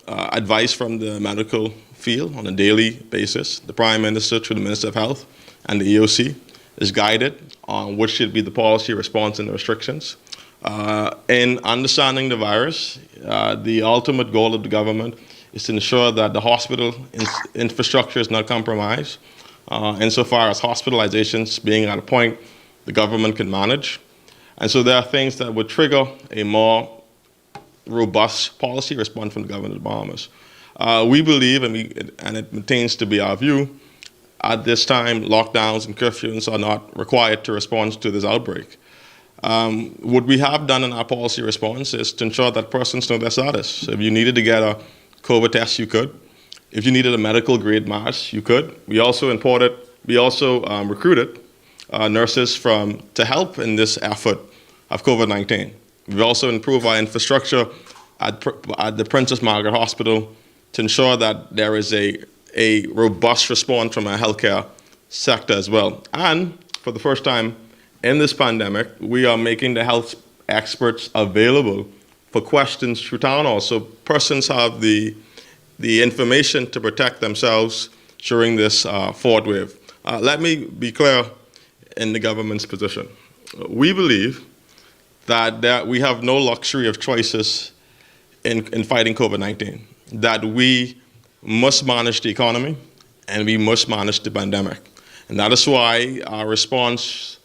advice from the medical field on a daily basis. The Prime Minister, through the Minister of Health, and the EOC is guided on what should be the policy response and the restrictions. In understanding the virus, the ultimate goal of the government is to ensure that the hospital infrastructure is not compromised. Insofar as hospitalizations being at a point the government can manage. And so there are things that would trigger a more robust policy response from the government of the Bahamas. We believe, and it maintains to be our view, at this time, lockdowns and curfews are not required to respond to this outbreak. What we have done in our policy response is to ensure that persons know their status. So if you needed to get a COVID test, you could. If you needed a medical grade mask, you could. We also recruited nurses to help in this effort of COVID-19. We've also improved our infrastructure at the Princess Margaret Hospital to ensure that there is a robust response from our healthcare sector as well. And for the first time in this pandemic, we are making the health experts available for questions through town hall, so persons have the information to protect themselves during this fourth wave. Let me be clear in the government's position. We believe that we have no luxury of choices in fighting COVID-19, that we must manage the economy and we must manage the pandemic. And that is why our response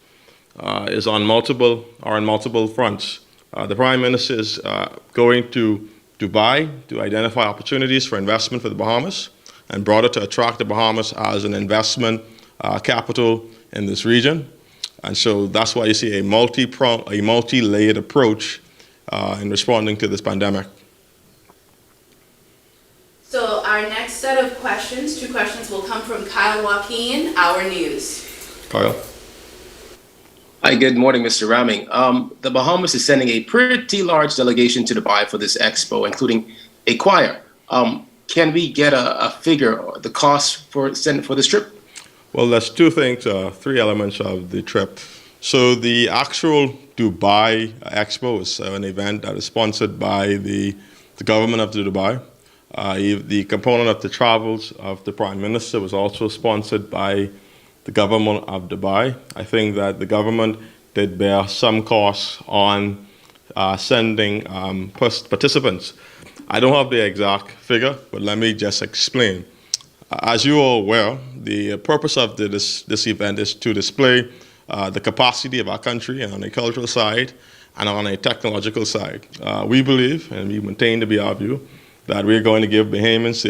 is on multiple fronts. The Prime Minister is going to Dubai to identify opportunities for investment for the Bahamas and broader to attract the Bahamas as an investment capital in this region. And so that's why you see a multi-layered approach in responding to this pandemic. So our next set of questions, 2 questions, will come from Kyle Joaquin, Our News. Kyle. Hi, good morning, Mr. Raming. The Bahamas is sending a pretty large delegation to Dubai for this expo, including a choir. Can we get a figure, the cost for this trip? Well, there's 2 things, 3 elements of the trip. So the actual Dubai Expo is an event that is sponsored by the government of Dubai. The component of the travels of the Prime Minister was also sponsored by the government of Dubai. I think that the government did bear some costs on sending participants. I don't have the exact figure, but let me just explain. As you are aware, the purpose of this event is to display the capacity of our country on a cultural side and on a technological side. We believe, and we maintain to be our view, that we're going to give Bahamians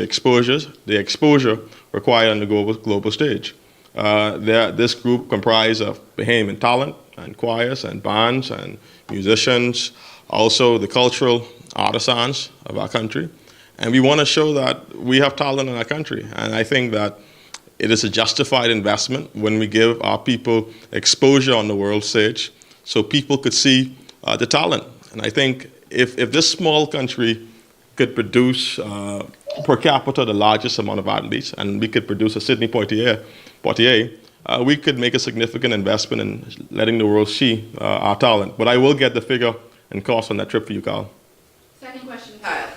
the exposure required on the global stage. This group comprised of Bahamian talent and choirs and bands and musicians, also the cultural artisans of our country. And we want to show that we have talent in our country. And I think that it is a justified investment when we give our people exposure on the world stage so people could see the talent. And I think if this small country could produce per capita the largest amount of athletes, and we could produce a Sidney Poitier, we could make a significant investment in letting the world see our talent. But I will get the figure and cost on that trip for you, Carl. Second question, Kyle.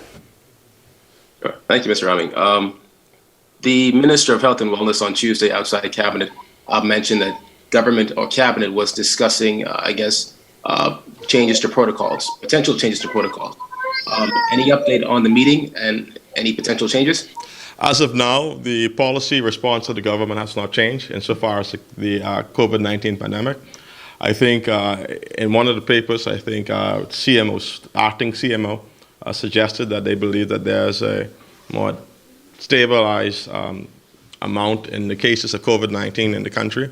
Sure. Thank you, Mr. Raming. The Minister of Health and Wellness on Tuesday outside Cabinet mentioned that government or Cabinet was discussing, changes to protocols, potential changes to protocols. Any update on the meeting and any potential changes? As of now, the policy response of the government has not changed insofar as the COVID-19 pandemic. I think in one of the papers, I think acting CMO suggested that they believe that there's a more stabilized amount in the cases of COVID-19 in the country.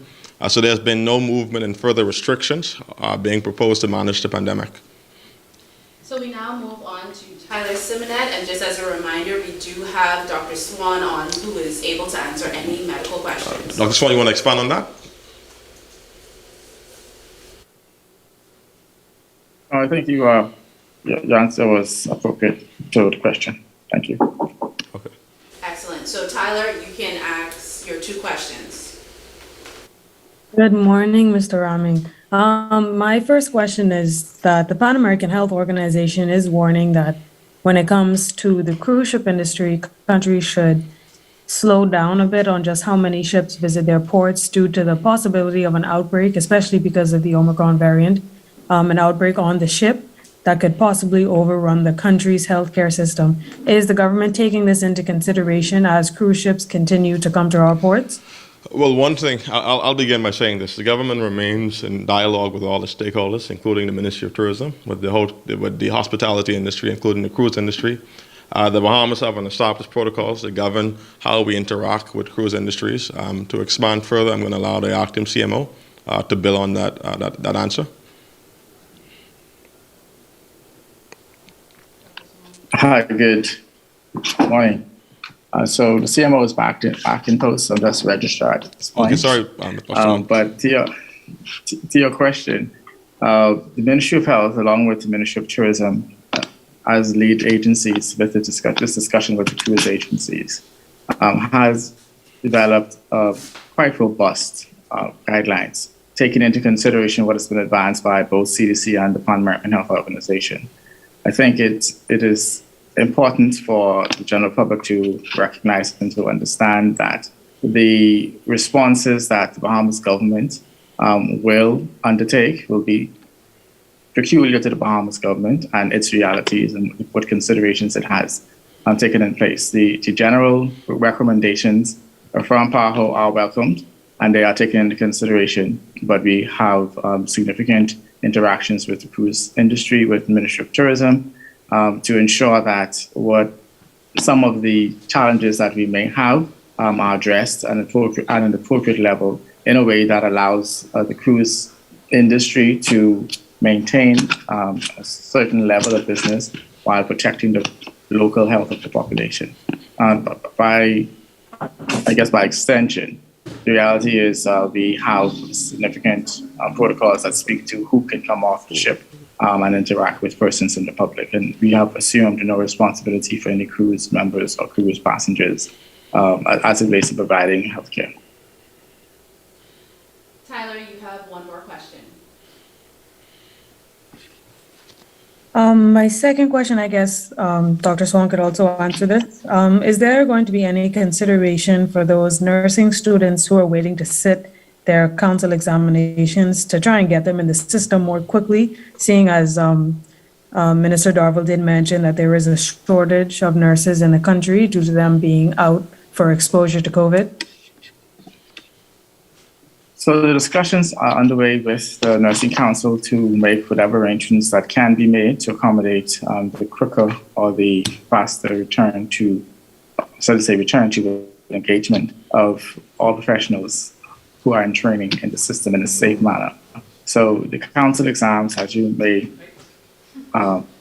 So there's been no movement in further restrictions being proposed to manage the pandemic. So we now move on to Tyler Simonet, and just as a reminder, we do have Dr. Swan on, who is able to answer any medical questions. Dr. Swan, you want to expand on that? I think your answer was appropriate to the question. Thank you. Okay. Excellent. So Tyler, you can ask your 2 questions. Good morning, Mr. Raming. My first question is that the Pan American Health Organization is warning that when it comes to the cruise ship industry, countries should slow down a bit on just how many ships visit their ports due to the possibility of an outbreak, especially because of the Omicron variant, an outbreak on the ship that could possibly overrun the country's healthcare system. Is the government taking this into consideration as cruise ships continue to come to our ports? Well, one thing, I'll begin by saying this. The government remains in dialogue with all the stakeholders, including the Ministry of Tourism, with the hospitality industry, including the cruise industry. The Bahamas have an established protocols that govern how we interact with cruise industries. To expand further, I'm going to allow the acting CMO to build on that answer. Hi, good morning. So the CMO is back in post, so that's registered at this point. Okay, sorry, but to your question, the Ministry of Health, along with the Ministry of Tourism, as lead agencies with this discussion with the cruise agencies, has developed quite robust guidelines, taking into consideration what has been advanced by both CDC and the Pan American Health Organization. I think it is important for the general public to recognize and to understand that the responses that the Bahamas government will undertake will be peculiar to the Bahamas government and its realities and what considerations it has taken in place. The general recommendations from PAHO are welcomed and they are taken into consideration, but we have significant interactions with the cruise industry, with the Ministry of Tourism, to ensure that what some of the challenges that we may have are addressed at an appropriate level in a way that allows the cruise industry to maintain a certain level of business while protecting the local health of the population. By extension, the reality is we have significant protocols that speak to who can come off the ship and interact with persons in the public. And we have assumed no responsibility for any cruise members or cruise passengers as it relates to providing healthcare. Tyler, you have one more question. My second question, I guess, Dr. Swan could also answer this. Is there going to be any consideration for those nursing students who are waiting to sit their council examinations to try and get them in the system more quickly, seeing as Minister Darville did mention that there is a shortage of nurses in the country due to them being out for exposure to COVID? So the discussions are underway with the Nursing Council to make whatever arrangements that can be made to accommodate the quicker or the faster return to engagement of all professionals who are in training in the system in a safe manner. So the council exams, as you may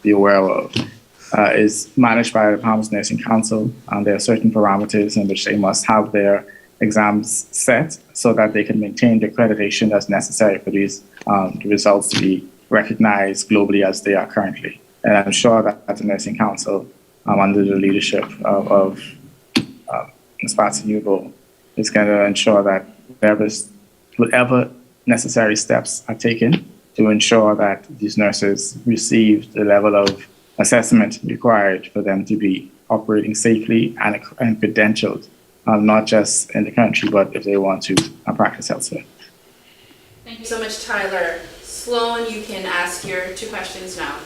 be aware of, is managed by the Bahamas Nursing Council, and there are certain parameters in which they must have their exams set so that they can maintain the accreditation that's necessary for these the results to be recognized globally as they are currently. And I'm sure that the Nursing Council, under the leadership of Ms. Patsy Newbold, is going to ensure that whatever necessary steps are taken to ensure that these nurses receive the level of assessment required for them to be operating safely and credentialed, not just in the country, but if they want to practice elsewhere. Thank you so much, Tyler. Sloan, you can ask your two questions now.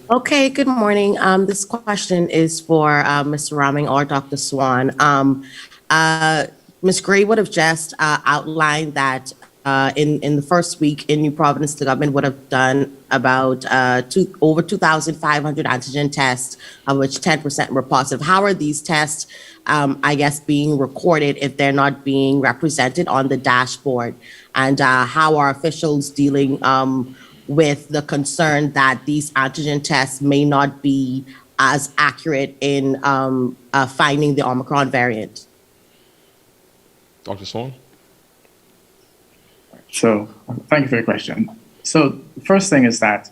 Okay, good morning. This question is for Mr. Raming or Dr. Swan. Ms. Gray would have just outlined that in the first week in New Providence, the government would have done about over 2,500 antigen tests, of which 10% were positive. How are these tests, being recorded if they're not being represented on the dashboard? And how are officials dealing with the concern that these antigen tests may not be as accurate in finding the Omicron variant? Dr. Swan? So thank you for your question. So the first thing is that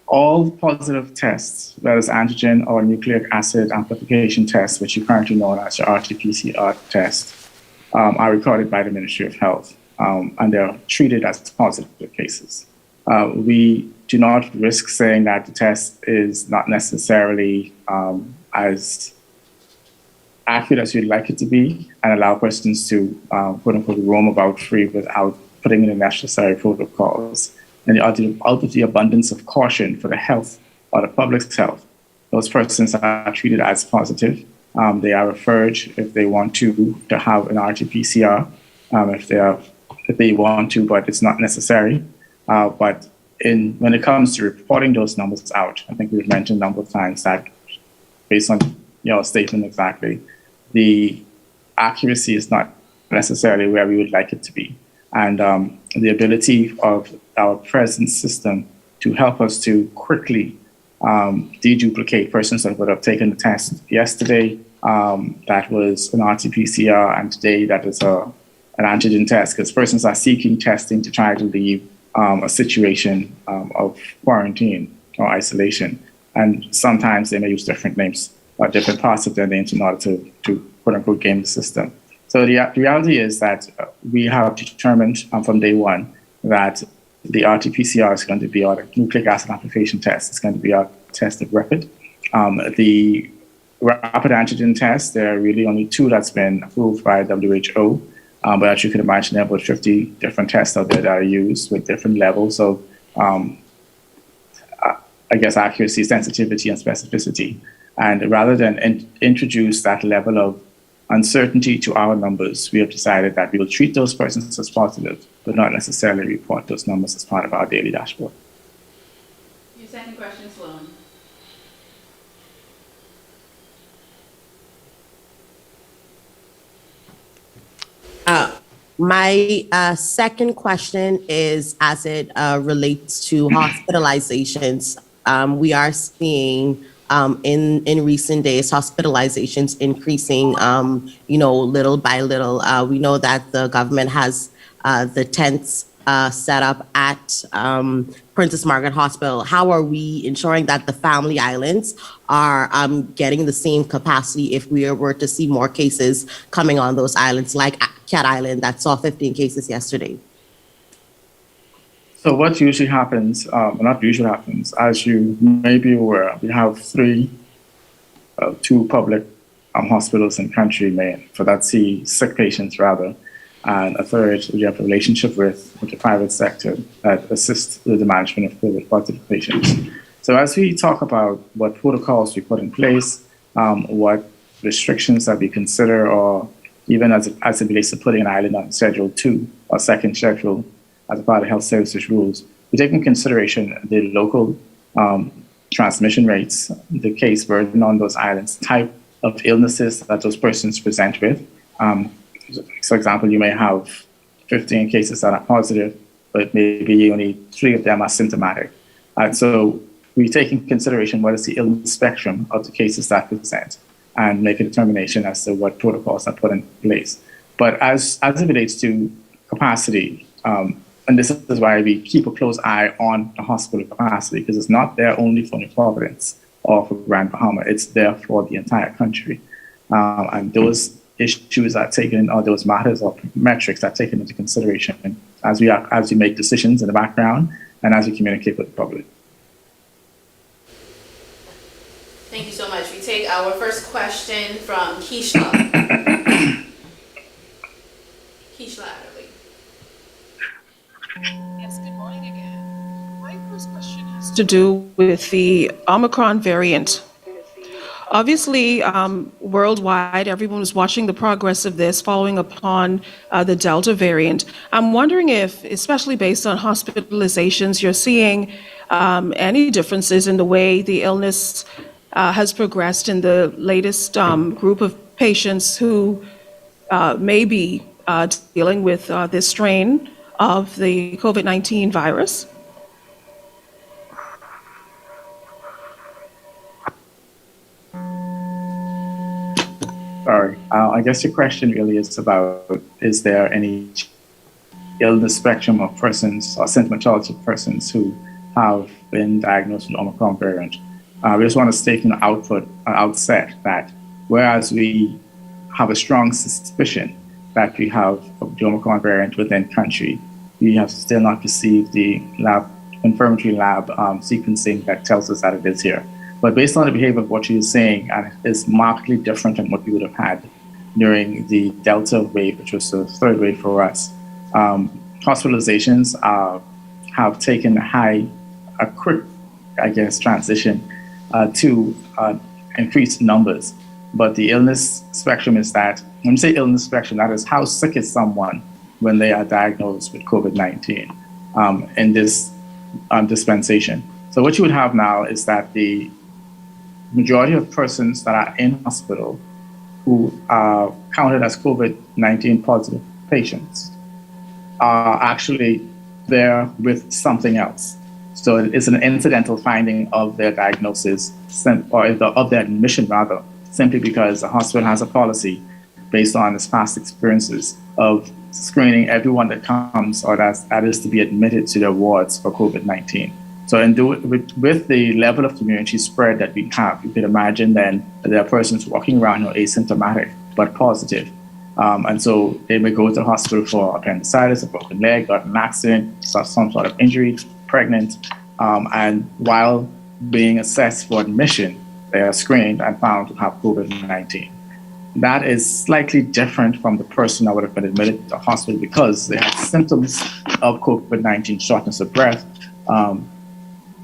all positive tests, whether it's antigen or nucleic acid amplification tests, which you currently know as your RT-PCR test, are recorded by the Ministry of Health, and they're treated as positive cases. We do not risk saying that the test is not necessarily as accurate as you'd like it to be, and allow persons to, quote unquote, roam about free without putting in the necessary protocols. And out of the abundance of caution for the health or the public's health, those persons are treated as positive They are referred if they want to have an RT-PCR, if they want to, but it's not necessary. But when it comes to reporting those numbers out, I think we've mentioned a number of times that, based on your statement exactly, the accuracy is not necessarily where we would like it to be. And the ability of our present system to help us to quickly deduplicate persons that would have taken the test yesterday, that was an RT-PCR, and today that is an antigen test, because persons are seeking testing to try to leave a situation of quarantine or isolation. And sometimes they may use different names or different parts of their names in order to quote unquote game the system. So the reality is that we have determined from day one that the RT-PCR is going to be our nucleic acid amplification test. It's going to be our test of rapid. The rapid antigen test, there are really only 2 that's been approved by WHO. But as you can imagine, there are about 50 different tests out there that are used with different levels of, I guess, accuracy, sensitivity, and specificity. And rather than introduce that level of uncertainty to our numbers, we have decided that we will treat those persons as positive, but not necessarily report those numbers as part of our daily dashboard. Your second question, Sloan. My second question is as it relates to hospitalizations. We are seeing in recent days hospitalizations increasing, little by little. We know that the government has the tents set up at Princess Margaret Hospital. How are we ensuring that the Family Islands are getting the same capacity if we were to see more cases coming on those islands, like Cat Island that saw 15 cases yesterday? So what usually happens, not usually happens, as you may be aware, we have 2 public hospitals in country, Maine, for that see sick patients rather, and a third we have a relationship with the private sector that assists with the management of COVID positive patients. So as we talk about what protocols we put in place, what restrictions that we consider, or even as it relates to putting an island on Schedule 2 or second schedule as a part of health services rules, we take in consideration the local transmission rates, the case burden on those islands, type of illnesses that those persons present with. For example, you may have 15 cases that are positive, but maybe only 3 of them are symptomatic. And so we take in consideration what is the illness spectrum of the cases that present and make a determination as to what protocols are put in place. But as it relates to capacity, and this is why we keep a close eye on the hospital capacity, because it's not there only for New Providence or for Grand Bahama, it's there for the entire country. And those issues are taken, or those matters or metrics are taken into consideration as we make decisions in the background and as we communicate with the public. Thank you so much. We take our first question from Keishla. Keishla Adderley. Yes, good morning again. My first question has to do with the Omicron variant. Obviously, worldwide, everyone was watching the progress of this following upon the Delta variant. I'm wondering if, especially based on hospitalizations, you're seeing any differences in the way the illness has progressed in the latest group of patients who may be dealing with this strain of the COVID-19 virus? Sorry, I guess your question really is about, is there any illness spectrum of persons or symptomatology of persons who have been diagnosed with Omicron variant? We just want to state in the outset that whereas we have a strong suspicion that we have the Omicron variant within country, we have still not received the confirmatory lab sequencing that tells us that it is here. But based on the behavior of what you're saying, and it's markedly different than what we would have had during the Delta wave, which was the third wave for us. Hospitalizations have taken a quick, transition to increased numbers. But the illness spectrum is that, when you say illness spectrum, that is how sick is someone when they are diagnosed with COVID-19 in this dispensation. So what you would have now is that the majority of persons that are in hospital who are counted as COVID-19 positive patients are actually there with something else. So it's an incidental finding of their diagnosis, or of their admission rather, simply because the hospital has a policy based on its past experiences of screening everyone that comes or that is to be admitted to their wards for COVID-19. So with the level of community spread that we have, you could imagine then that there are persons walking around who are asymptomatic but positive. And so they may go to the hospital for appendicitis, a broken leg, got an accident, some sort of injury, pregnant, and while being assessed for admission, they are screened and found to have COVID-19. That is slightly different from the person that would have been admitted to the hospital because they had symptoms of COVID-19, shortness of breath,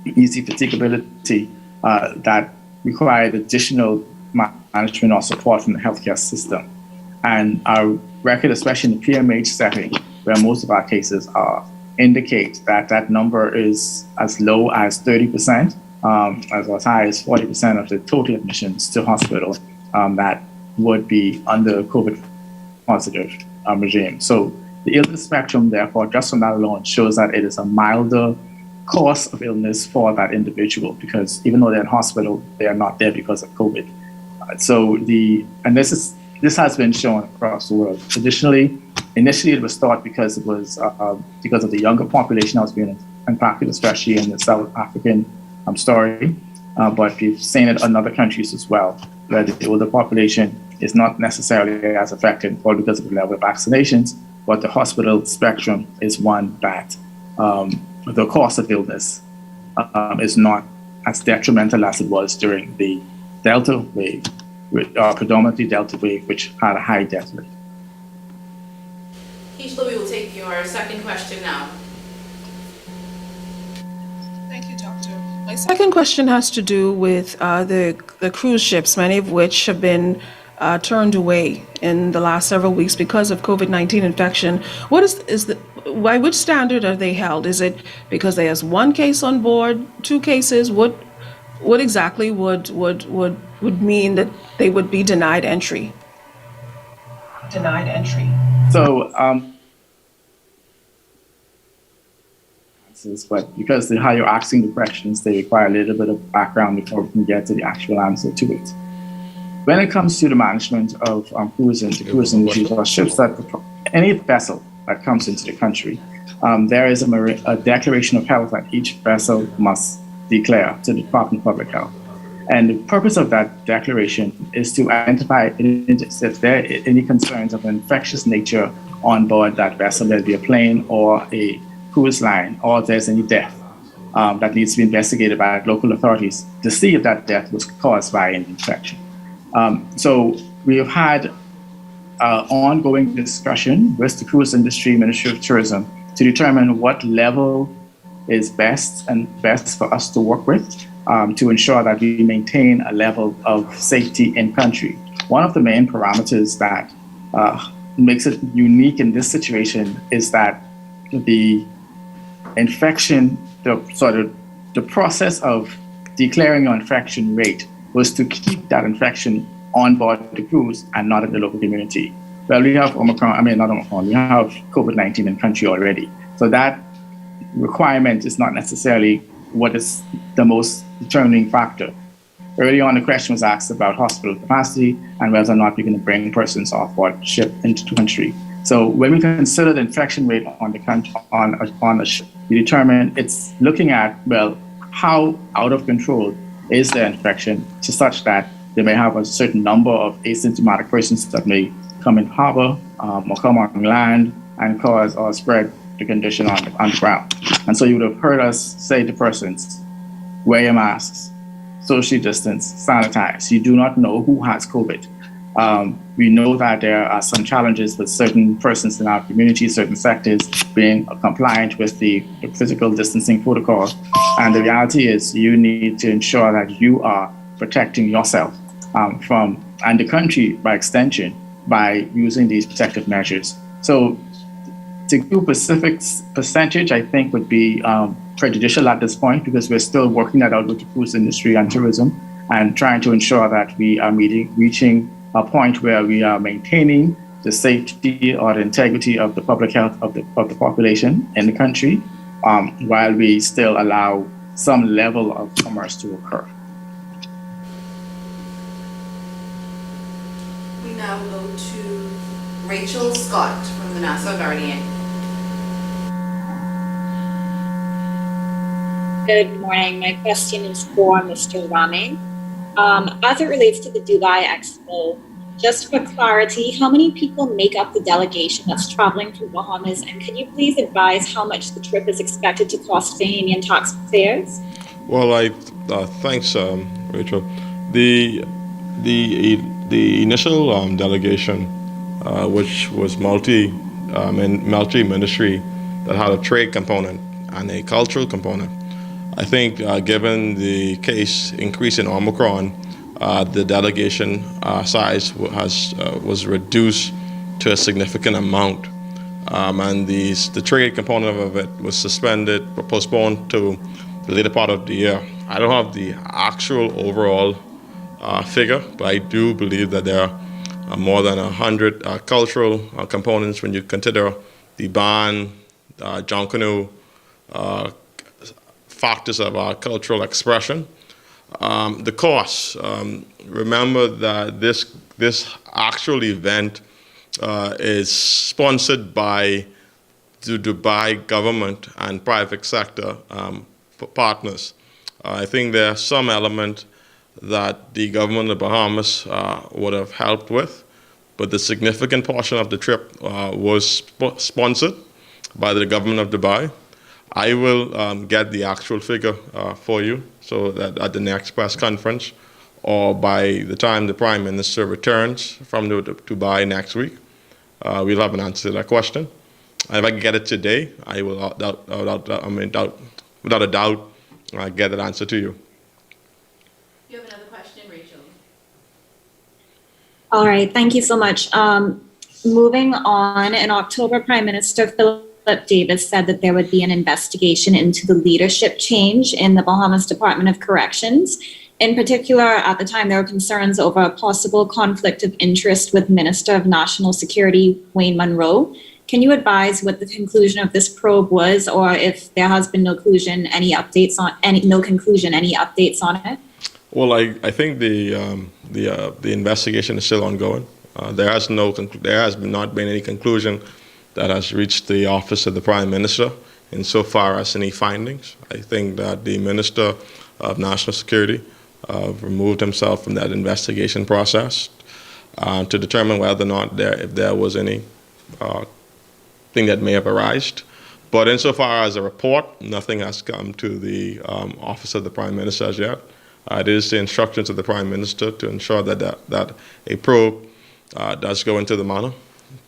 easy fatigability that required additional management or support from the healthcare system. And our record, especially in the PMH setting, where most of our cases are, indicate that that number is as low as 30%, as high as 40% of the total admissions to hospital that would be under COVID positive regime. So the illness spectrum, therefore, just from that alone, shows that it is a milder course of illness for that individual, because even though they're in hospital, they are not there because of COVID. This has been shown across the world. Additionally, initially it was thought because it was because of the younger population that was being impacted, especially in the South African story. But we've seen it in other countries as well, where the older population is not necessarily as affected, or because of the level of vaccinations, but the hospital spectrum is one that the course of illness is not as detrimental as it was during the Delta wave, predominantly Delta wave, which had a high death rate. Keishla, we will take your second question now. Thank you, Doctor. My second question has to do with the cruise ships, many of which have been turned away in the last several weeks because of COVID-19 infection. By which standard are they held? Is it because there's one case on board, two cases? What exactly would mean that they would be denied entry? So, but because how you're asking the questions, they require a little bit of background before we can get to the actual answer to it. When it comes to the management of cruising, the cruise industry, or ships that any vessel that comes into the country, there is a declaration of health that each vessel must declare to the Department of Public Health. And the purpose of that declaration is to identify if there are any concerns of an infectious nature on board that vessel, whether it be a plane or a cruise line, or if there's any death that needs to be investigated by local authorities to see if that death was caused by an infection. So we have had ongoing discussion with the cruise industry, Ministry of Tourism, to determine what level is best for us to work with to ensure that we maintain a level of safety in country. One of the main parameters that makes it unique in this situation is that the infection, the process of declaring your infection rate was to keep that infection on board the cruise and not in the local community. Well, we have we have COVID-19 in country already. So that requirement is not necessarily what is the most determining factor. Early on, the question was asked about hospital capacity and whether or not we're going to bring persons off board ship into the country. So when we consider the infection rate on the country, on a ship, we determine it's looking at, well, how out of control is the infection to such that they may have a certain number of asymptomatic persons that may come in harbor or come on land and cause or spread the condition on the ground. And so you would have heard us say to persons, wear your masks, socially distance, sanitize. You do not know who has COVID. We know that there are some challenges with certain persons in our community, certain sectors being compliant with the physical distancing protocol. And the reality is you need to ensure that you are protecting yourself and the country by extension by using these protective measures. So to give a specific percentage, I think would be prejudicial at this point because we're still working that out with the cruise industry and tourism and trying to ensure that we are reaching a point where we are maintaining the safety or the integrity of the public health of the population in the country, while we still allow some level of commerce to occur. We now go to Rachel Scott from the Nassau Guardian. Good morning. My question is for Mr. Rame. As it relates to the Dubai Expo, just for clarity, how many people make up the delegation that's traveling through Bahamas? And can you please advise how much the trip is expected to cost Bahamian taxpayers? Well, thanks, Rachel. The initial delegation, which was multi-ministry, that had a trade component and a cultural component. I think given the case increase in Omicron, the delegation size was reduced to a significant amount, and the trade component of it was suspended or postponed to the later part of the year. I don't have the actual overall figure, but I do believe that there are more than 100 cultural components when you consider the ban, Junkanoo, factors of our cultural expression. The cost, remember that this actual event is sponsored by the Dubai government and private sector partners. I think there's some element that the government of Bahamas would have helped with, but the significant portion of the trip was sponsored by the government of Dubai. I will get the actual figure for you so that at the next press conference or by the time the Prime Minister returns from Dubai next week, we'll have an answer to that question. And if I can get it today, I will, without a doubt, get that answer to you. You have another question, Rachel? All right, thank you so much. Moving on, in October, Prime Minister Philip Davis said that there would be an investigation into the leadership change in the Bahamas Department of Corrections. In particular, at the time, there were concerns over a possible conflict of interest with Minister of National Security, Wayne Munro. Can you advise what the conclusion of this probe was, or if there has been no conclusion, any updates on it? Well, I think the investigation is still ongoing. There has not been any conclusion that has reached the office of the Prime Minister insofar as any findings. I think that the Minister of National Security removed himself from that investigation process to determine whether or not if there was any thing that may have arisen. But insofar as a report, nothing has come to the office of the Prime Minister as yet. It is the instructions of the Prime Minister to ensure that a probe does go into the matter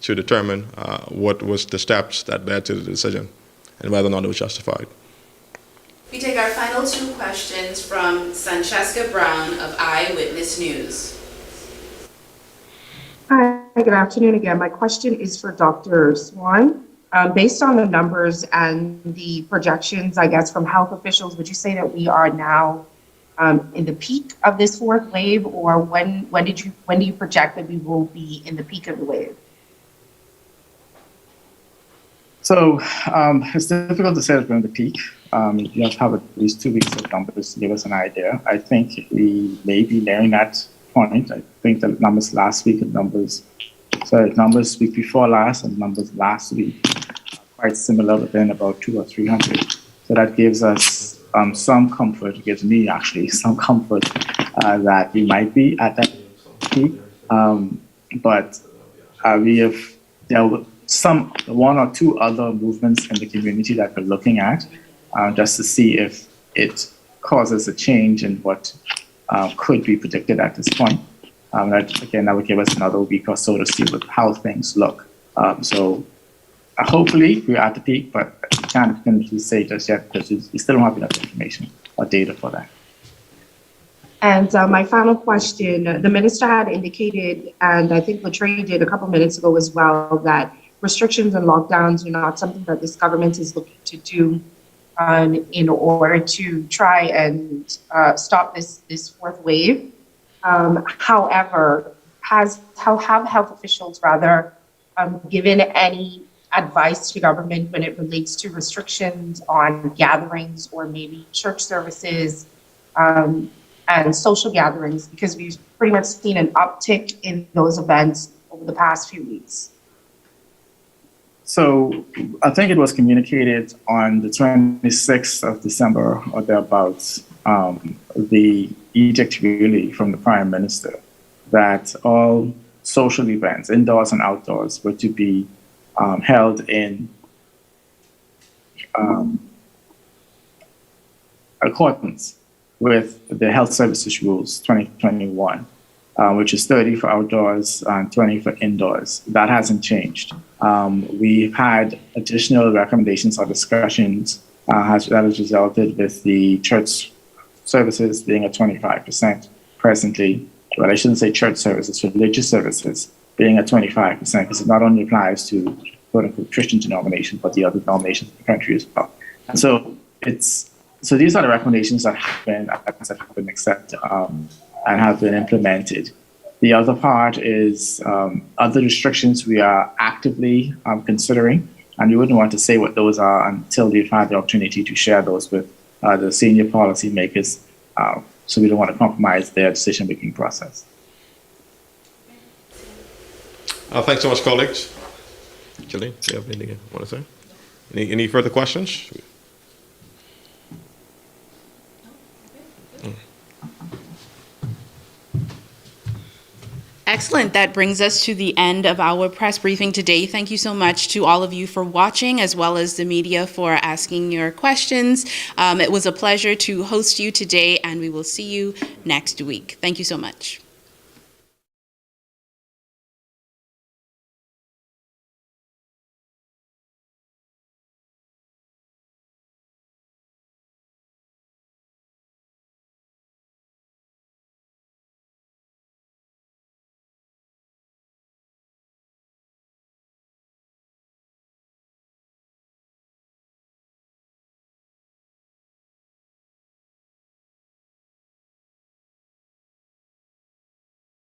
to determine what was the steps that led to the decision and whether or not it was justified. We take our final two questions from Sancheska Brown of Eyewitness News. Hi, good afternoon again. My question is for Dr. Swan. Based on the numbers and the projections, I guess, from health officials, would you say that we are now in the peak of this fourth wave, or when do you project that we will be in the peak of the wave? So it's difficult to say that we're in the peak. You have to have at least 2 weeks of numbers to give us an idea. I think we may be nearing that point. I think the numbers last week and numbers week before last and numbers last week are quite similar, within about 200 or 300. So that gives us some comfort, gives me actually some comfort that we might be at that peak. But there were one or two other movements in the community that we're looking at just to see if it causes a change in what could be predicted at this point. That would give us another week or so to see how things look. So hopefully we're at the peak, but I can't definitively say just yet because we still don't have enough information or data for that. And my final question, the minister had indicated, and I think Latrell did a couple minutes ago as well, that restrictions and lockdowns are not something that this government is looking to do in order to try and stop this fourth wave. However, have health officials given any advice to government when it relates to restrictions on gatherings or maybe church services and social gatherings? Because we've pretty much seen an uptick in those events over the past few weeks. So I think it was communicated on the 26th of December or thereabouts, the edict really from the Prime Minister that all social events, indoors and outdoors, were to be held in accordance with the Health Services Rules 2021, which is 30 for outdoors and 20 for indoors. That hasn't changed. We've had additional recommendations or discussions that has resulted with the church services being at 25% presently. Well, I shouldn't say church services, religious services being at 25%, because it not only applies to quote-unquote Christian denominations, but the other denominations in the country as well. And so these are the recommendations that have been accepted and have been implemented. The other part is other restrictions we are actively considering, and we wouldn't want to say what those are until we've had the opportunity to share those with the senior policymakers, so we don't want to compromise their decision-making process. Thanks so much, colleagues. Gillian, do you have anything you want to say? Any further questions? Excellent. That brings us to the end of our press briefing today. Thank you so much to all of you for watching, as well as the media for asking your questions. It was a pleasure to host you today, and we will see you next week. Thank you so much.